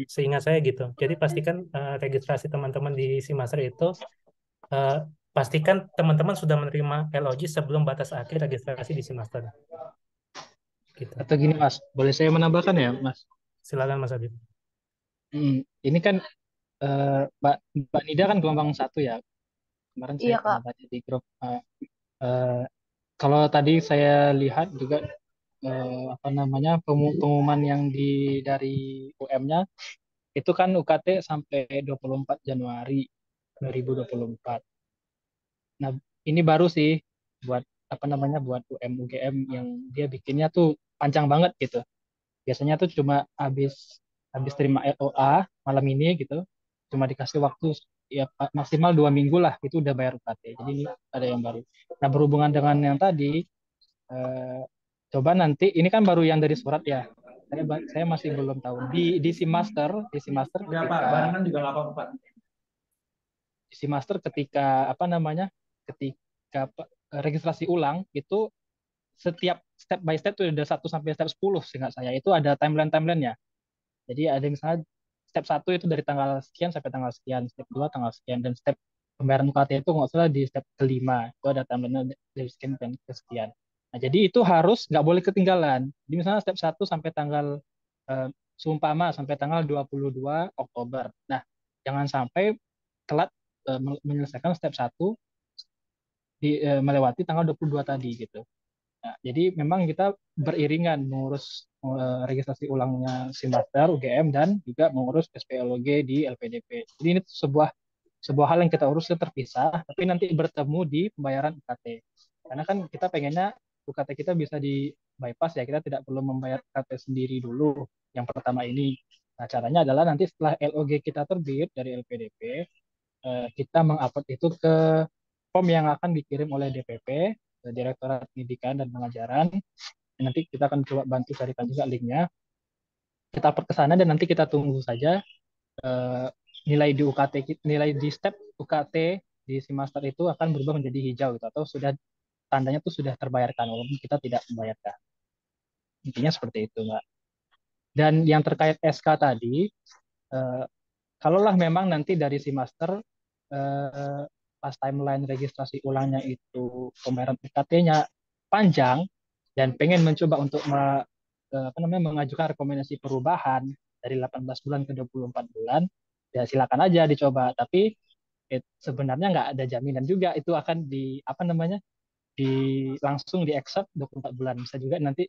Seingat saya gitu. Jadi pastikan registrasi teman-teman di si master itu eh, pastikan teman-teman sudah menerima LOG sebelum batas akhir registrasi di si master. Gitu. Atau gini Mas, boleh saya menambahkan ya Mas? Silakan Mas Habib. Ini kan Mbak Nida kan gelombang satu ya. Kemarin saya Iya, pernah Kak. baca di grup. Eh, Kalau tadi saya lihat juga apa namanya pengumuman yang dari UM-nya itu kan UKT sampai 24 Januari 2024. Nah, ini baru sih buat apa namanya buat UM UGM yang dia bikinnya tuh panjang banget gitu. Biasanya tuh cuma habis habis terima LOA malam ini gitu, cuma dikasih waktu ya maksimal 2 minggu lah itu udah bayar UKT. Jadi ini ada yang baru. Nah, berhubungan dengan yang tadi, eh, coba nanti ini kan baru yang dari surat ya. Saya masih belum tahu di si master ketika apa namanya ketika registrasi ulang itu setiap step by step itu ada 1 sampai step 10 seingat saya itu ada timelinenya. Jadi ada misalnya step 1 itu dari tanggal sekian sampai tanggal sekian, step 2 tanggal sekian, dan step pembayaran UKT itu nggak salah di step kelima itu ada timelinenya dari sekian dan ke sekian. Nah, jadi itu harus nggak boleh ketinggalan. Jadi misalnya step 1 sampai tanggal eh, seumpama sampai tanggal 22 Oktober. Nah, jangan sampai telat menyelesaikan step 1 melewati tanggal 22 tadi gitu. Nah, jadi memang kita beriringan mengurus registrasi ulangnya Simaster, UGM, dan juga mengurus SPLOG di LPDP. Jadi ini sebuah sebuah hal yang kita urus terpisah, tapi nanti bertemu di pembayaran UKT. Karena kan kita pengennya UKT kita bisa di bypass ya, kita tidak perlu membayar UKT sendiri dulu yang pertama ini. Nah, caranya adalah nanti setelah LOG kita terbit dari LPDP, kita mengupload itu ke form yang akan dikirim oleh DPP, Direktorat Pendidikan dan Pengajaran. Nanti kita akan coba bantu carikan juga linknya. Kita upload ke sana dan nanti kita tunggu saja eh, nilai di UKT nilai di step UKT di semester itu akan berubah menjadi hijau gitu atau sudah tandanya tuh sudah terbayarkan walaupun kita tidak membayarkan. Intinya seperti itu, Mbak. Dan yang terkait SK tadi, eh, kalaulah memang nanti dari semester pas timeline registrasi ulangnya itu pembayaran UKT-nya panjang dan pengen mencoba untuk mengajukan rekomendasi perubahan dari 18 bulan ke 24 bulan, ya silakan aja dicoba. Tapi sebenarnya nggak ada jaminan juga itu akan di langsung di accept 24 bulan. Bisa juga nanti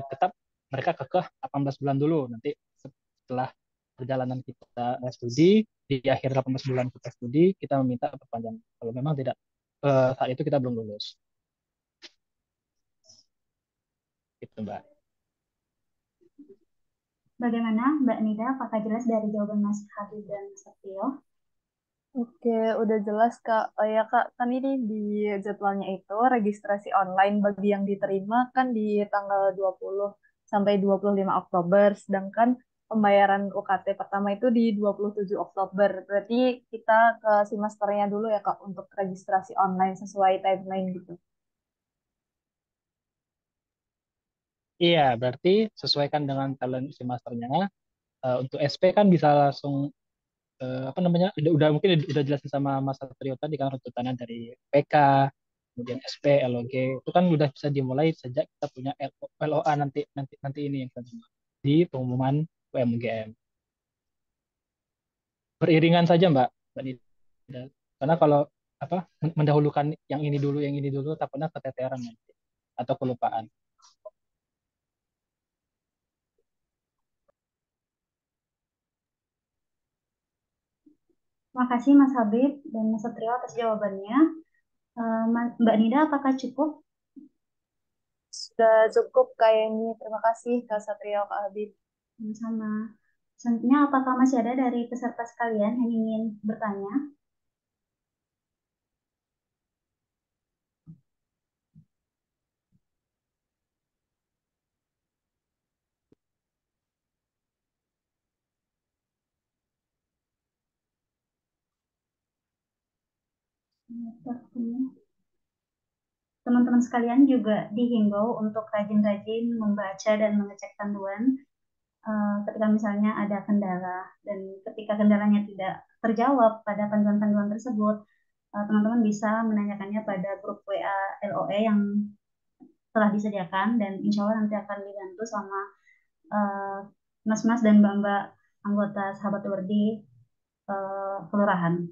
tetap mereka kekeh 18 bulan dulu. Nanti setelah perjalanan kita studi, di akhir 18 bulan kita studi, kita meminta perpanjangan. Kalau memang tidak saat itu kita belum lulus. Gitu, Mbak. Bagaimana Mbak Nida? Apakah jelas dari jawaban Mas Habib dan Mas Satrio? Oke, udah jelas Kak. Oh ya Kak, kan ini di jadwalnya itu registrasi online bagi yang diterima kan di tanggal 20 sampai 25 Oktober, sedangkan pembayaran UKT pertama itu di 27 Oktober. Berarti kita ke semesternya dulu ya Kak untuk registrasi online sesuai timeline gitu. Iya, berarti sesuaikan dengan talent si masternya. Untuk SP kan bisa langsung udah mungkin udah jelasin sama Mas Satrio tadi kan runtutannya dari PK, kemudian SP, LOG itu kan udah bisa dimulai sejak kita punya LOA nanti nanti nanti ini yang kedua di pengumuman UMGM. Beriringan saja Mbak Nida. Karena kalau mendahulukan yang ini dulu takutnya keteteran nanti atau kelupaan. Terima kasih Mas Habib dan Mas Satrio atas jawabannya. Mbak Nida, apakah cukup? Sudah cukup kayaknya. Terima kasih Kak Satrio, Kak Habib. Sama. Selanjutnya, apakah masih ada dari peserta sekalian yang ingin bertanya? Teman-teman sekalian juga dihimbau untuk rajin-rajin membaca dan mengecek panduan ketika misalnya ada kendala, dan ketika kendalanya tidak terjawab pada panduan-panduan tersebut, teman-teman bisa menanyakannya pada grup WA LOE yang telah disediakan, dan insya Allah nanti akan dibantu sama mas-mas dan mbak-mbak anggota sahabat Wardi kelurahan.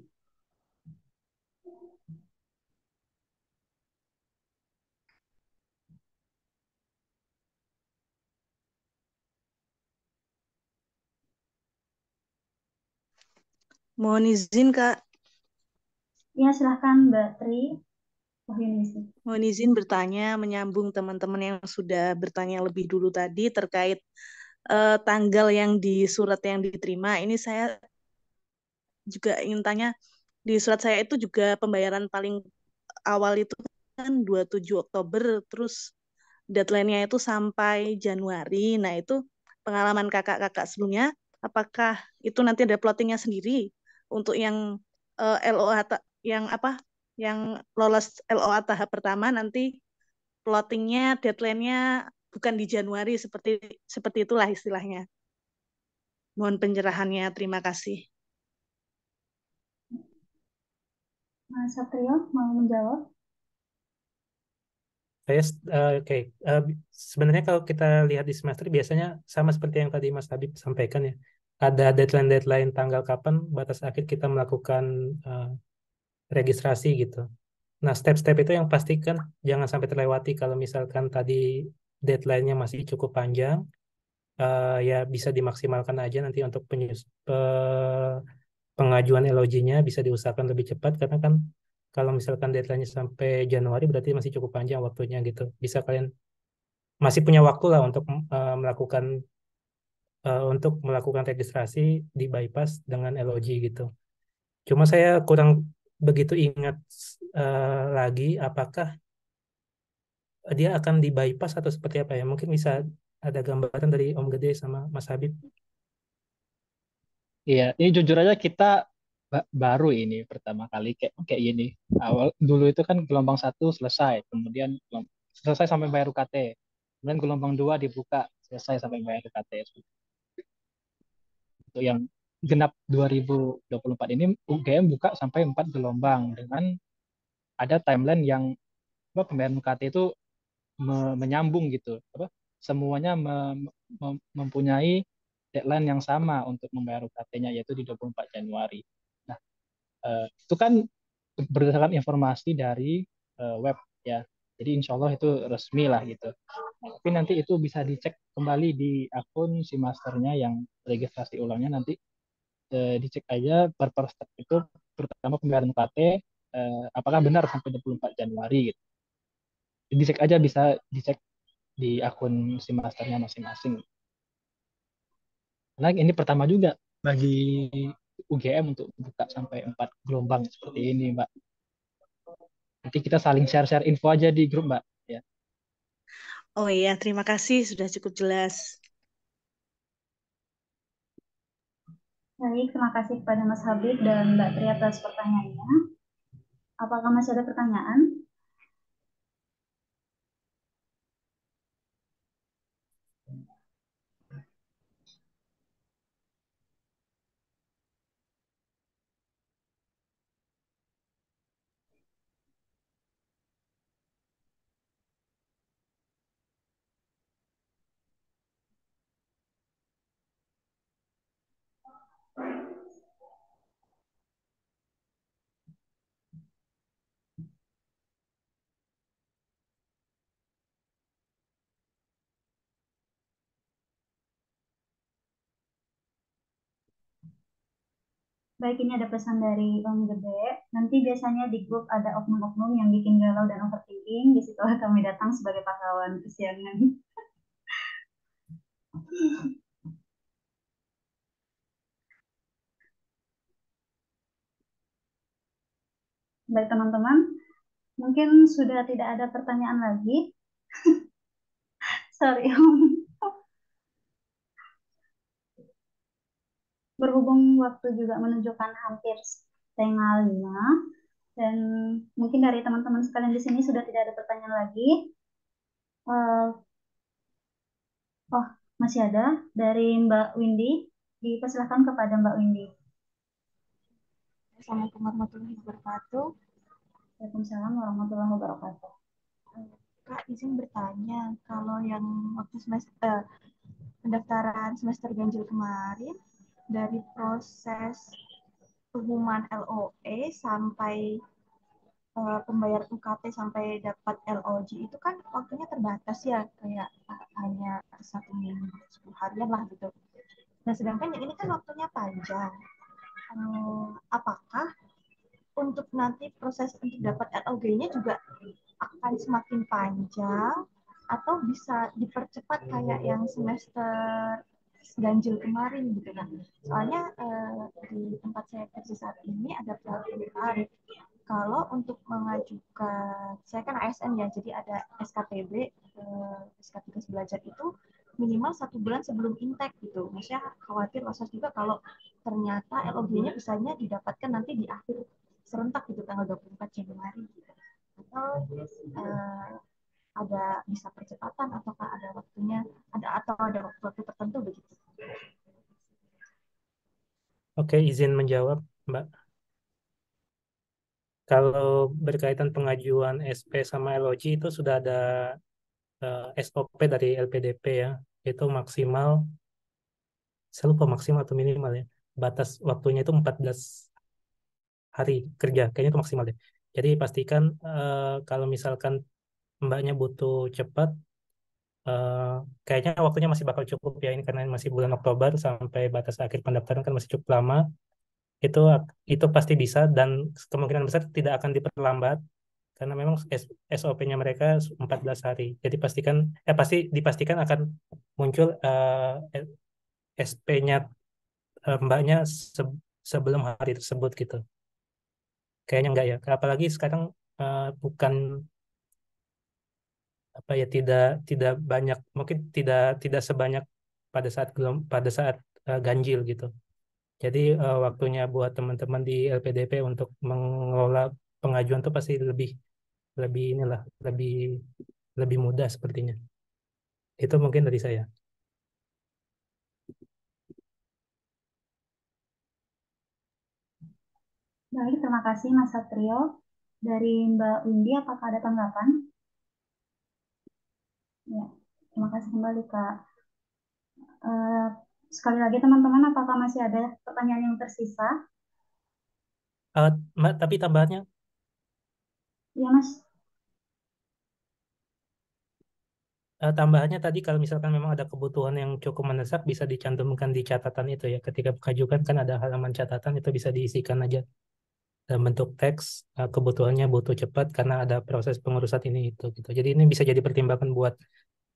Mohon izin Kak, Ya, silahkan Mbak Tri Wahyunisi. mohon izin bertanya menyambung teman-teman yang sudah bertanya lebih dulu tadi terkait tanggal yang di surat yang diterima. Ini saya juga ingin tanya, di surat saya itu juga pembayaran paling awal itu kan 27 Oktober, terus deadline-nya itu sampai Januari. Nah, itu pengalaman kakak-kakak sebelumnya, apakah itu nanti ada plottingnya sendiri untuk yang LOA yang apa? Yang lolos LOA tahap pertama nanti plottingnya deadline-nya bukan di Januari seperti seperti itulah istilahnya. Mohon pencerahannya, terima kasih. Mas Satrio mau menjawab? Saya oke. Sebenarnya kalau kita lihat di semester biasanya sama seperti yang tadi Mas Habib sampaikan ya. Ada deadline-deadline tanggal kapan batas akhir kita melakukan registrasi gitu. Nah, step-step itu yang pastikan jangan sampai terlewati. Kalau misalkan tadi deadline-nya masih cukup panjang, ya bisa dimaksimalkan aja nanti untuk pengajuan LOG-nya bisa diusahakan lebih cepat, karena kan kalau misalkan deadline-nya sampai Januari berarti masih cukup panjang waktunya gitu. Bisa kalian masih punya waktu lah untuk melakukan registrasi di bypass dengan LOG gitu. Cuma saya kurang begitu ingat lagi apakah dia akan di bypass atau seperti apa ya? Mungkin bisa ada gambaran dari Om Gede sama Mas Habib. Iya, ini jujur aja kita baru ini pertama kali kayak kayak gini. Awal dulu itu kan gelombang satu selesai, kemudian selesai sampai bayar UKT. Kemudian gelombang dua dibuka, selesai sampai bayar UKT. Untuk yang genap 2024 ini UGM buka sampai 4 gelombang dengan ada timeline yang pembayaran UKT itu menyambung gitu, apa semuanya mempunyai deadline yang sama untuk membayar UKT-nya, yaitu di 24 Januari. Nah, itu kan berdasarkan informasi dari web ya. Jadi insya Allah itu resmi lah gitu. Tapi nanti itu bisa dicek kembali di akun si masternya yang registrasi ulangnya, nanti dicek aja per step itu, terutama pembayaran UKT apakah benar sampai 24 Januari gitu. Dicek aja, bisa dicek di akun si masternya masing-masing. Karena ini pertama juga bagi UGM untuk buka sampai 4 gelombang seperti ini, Mbak. Nanti kita saling share-share info aja di grup, Mbak. Ya. Oh iya, terima kasih sudah cukup jelas. Baik, terima kasih kepada Mas Habib dan Mbak Tri atas pertanyaannya. Apakah masih ada pertanyaan? Baik, ini ada pesan dari Om Gede. Nanti biasanya di grup ada oknum-oknum yang bikin galau dan overthinking. Di situlah kami datang sebagai pahlawan kesiangan. Baik teman-teman, mungkin sudah tidak ada pertanyaan lagi. Sorry Om. Berhubung waktu juga menunjukkan hampir setengah 5, dan mungkin dari teman-teman sekalian di sini sudah tidak ada pertanyaan lagi. Oh, masih ada dari Mbak Windy. Dipersilahkan kepada Mbak Windy. Assalamualaikum warahmatullahi wabarakatuh. Waalaikumsalam warahmatullahi wabarakatuh. Kak, izin bertanya, kalau yang waktu semester pendaftaran semester ganjil kemarin, dari proses pengumuman LOE sampai pembayaran UKT sampai dapat LOG itu kan waktunya terbatas ya, kayak hanya 1 minggu, 10 harian lah gitu. Nah, sedangkan yang ini kan waktunya panjang. Apakah untuk nanti proses untuk dapat LOG-nya juga akan semakin panjang atau bisa dipercepat kayak yang semester ganjil kemarin gitu kan? Soalnya di tempat saya kerja saat ini ada peraturan tarif. Kalau untuk mengajukan, saya kan ASN ya, jadi ada SKTB, SK tugas belajar itu minimal 1 bulan sebelum intake gitu. Maksudnya khawatir was-was juga kalau ternyata LOG-nya bisanya didapatkan nanti di akhir serentak gitu tanggal 24 Januari gitu. Atau ada bisa percepatan ataukah ada waktunya atau ada waktu tertentu begitu. Oke, izin menjawab, Mbak. Kalau berkaitan pengajuan SP sama LOG itu sudah ada SOP dari LPDP ya, itu maksimal, saya lupa maksimal atau minimal ya, batas waktunya itu 14 hari kerja, kayaknya itu maksimal deh. Jadi pastikan kalau misalkan Mbaknya butuh cepat, eh, kayaknya waktunya masih bakal cukup ya, ini karena masih bulan Oktober sampai batas akhir pendaftaran kan masih cukup lama. Itu itu pasti bisa dan kemungkinan besar tidak akan diperlambat karena memang SOP-nya mereka 14 hari. Jadi pasti dipastikan akan muncul SP-nya Mbaknya sebelum hari tersebut gitu. Kayaknya enggak ya. Apalagi sekarang bukan apa ya, tidak tidak banyak, mungkin tidak sebanyak pada saat ganjil gitu. Jadi waktunya buat teman-teman di LPDP untuk mengelola pengajuan itu pasti lebih lebih inilah lebih lebih mudah sepertinya. Itu mungkin dari saya. Baik, terima kasih Mas Satrio. Dari Mbak Windy, apakah ada tanggapan? Ya, terima kasih kembali Kak. Eh, Sekali lagi teman-teman, apakah masih ada pertanyaan yang tersisa? Mbak, tapi tambahannya Ya Mas. tambahannya tadi kalau misalkan memang ada kebutuhan yang cukup mendesak bisa dicantumkan di catatan itu ya. Ketika mengajukan kan ada halaman catatan itu bisa diisikan aja dalam bentuk teks, kebutuhannya butuh cepat karena ada proses pengurusan ini itu gitu. Jadi ini bisa jadi pertimbangan buat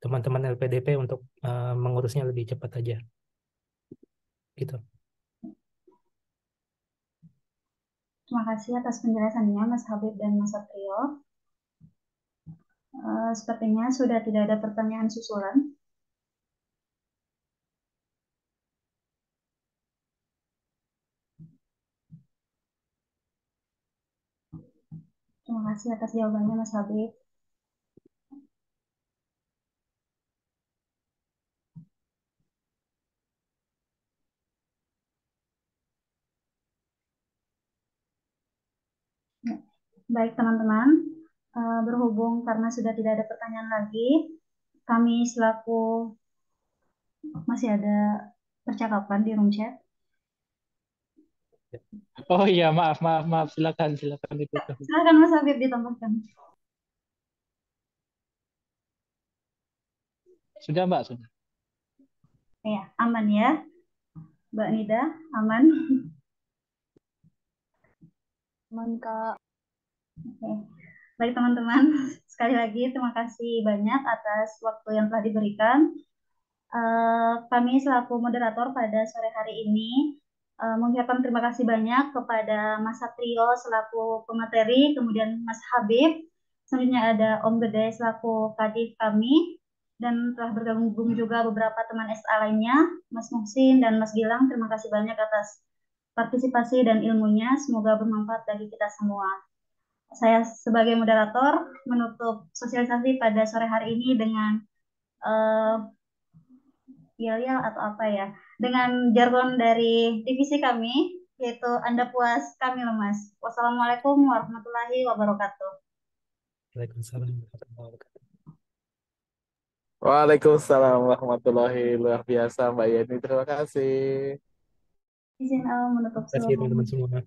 teman-teman LPDP untuk mengurusnya lebih cepat aja gitu. Terima kasih atas penjelasannya Mas Habib dan Mas Satrio. Sepertinya sudah tidak ada pertanyaan susulan. Terima kasih atas jawabannya Mas Habib. Ya. Baik teman-teman, berhubung karena sudah tidak ada pertanyaan lagi, kami selaku masih ada percakapan di room chat. Oh iya, maaf, silakan ditutup. Silakan Mas Habib ditambahkan. Sudah Mbak, sudah. Ya, aman ya, Mbak Nida, aman. Aman, Kak. Oke. Baik teman-teman, sekali lagi terima kasih banyak atas waktu yang telah diberikan. Kami selaku moderator pada sore hari ini mengucapkan terima kasih banyak kepada Mas Satrio selaku pemateri, kemudian Mas Habib, selanjutnya ada Om Gede selaku kadif kami, dan telah bergabung juga beberapa teman SA lainnya, Mas Muhsin dan Mas Gilang. Terima kasih banyak atas partisipasi dan ilmunya, semoga bermanfaat bagi kita semua. Saya sebagai moderator menutup sosialisasi pada sore hari ini dengan uh, yel-yel atau apa ya, dengan jargon dari divisi kami, yaitu Anda puas, kami lemas. Wassalamualaikum warahmatullahi wabarakatuh. Waalaikumsalam warahmatullahi wabarakatuh. Waalaikumsalam warahmatullahi luar biasa Mbak Yeni. Terima kasih. Izin menutup Terima kasih teman-teman semua.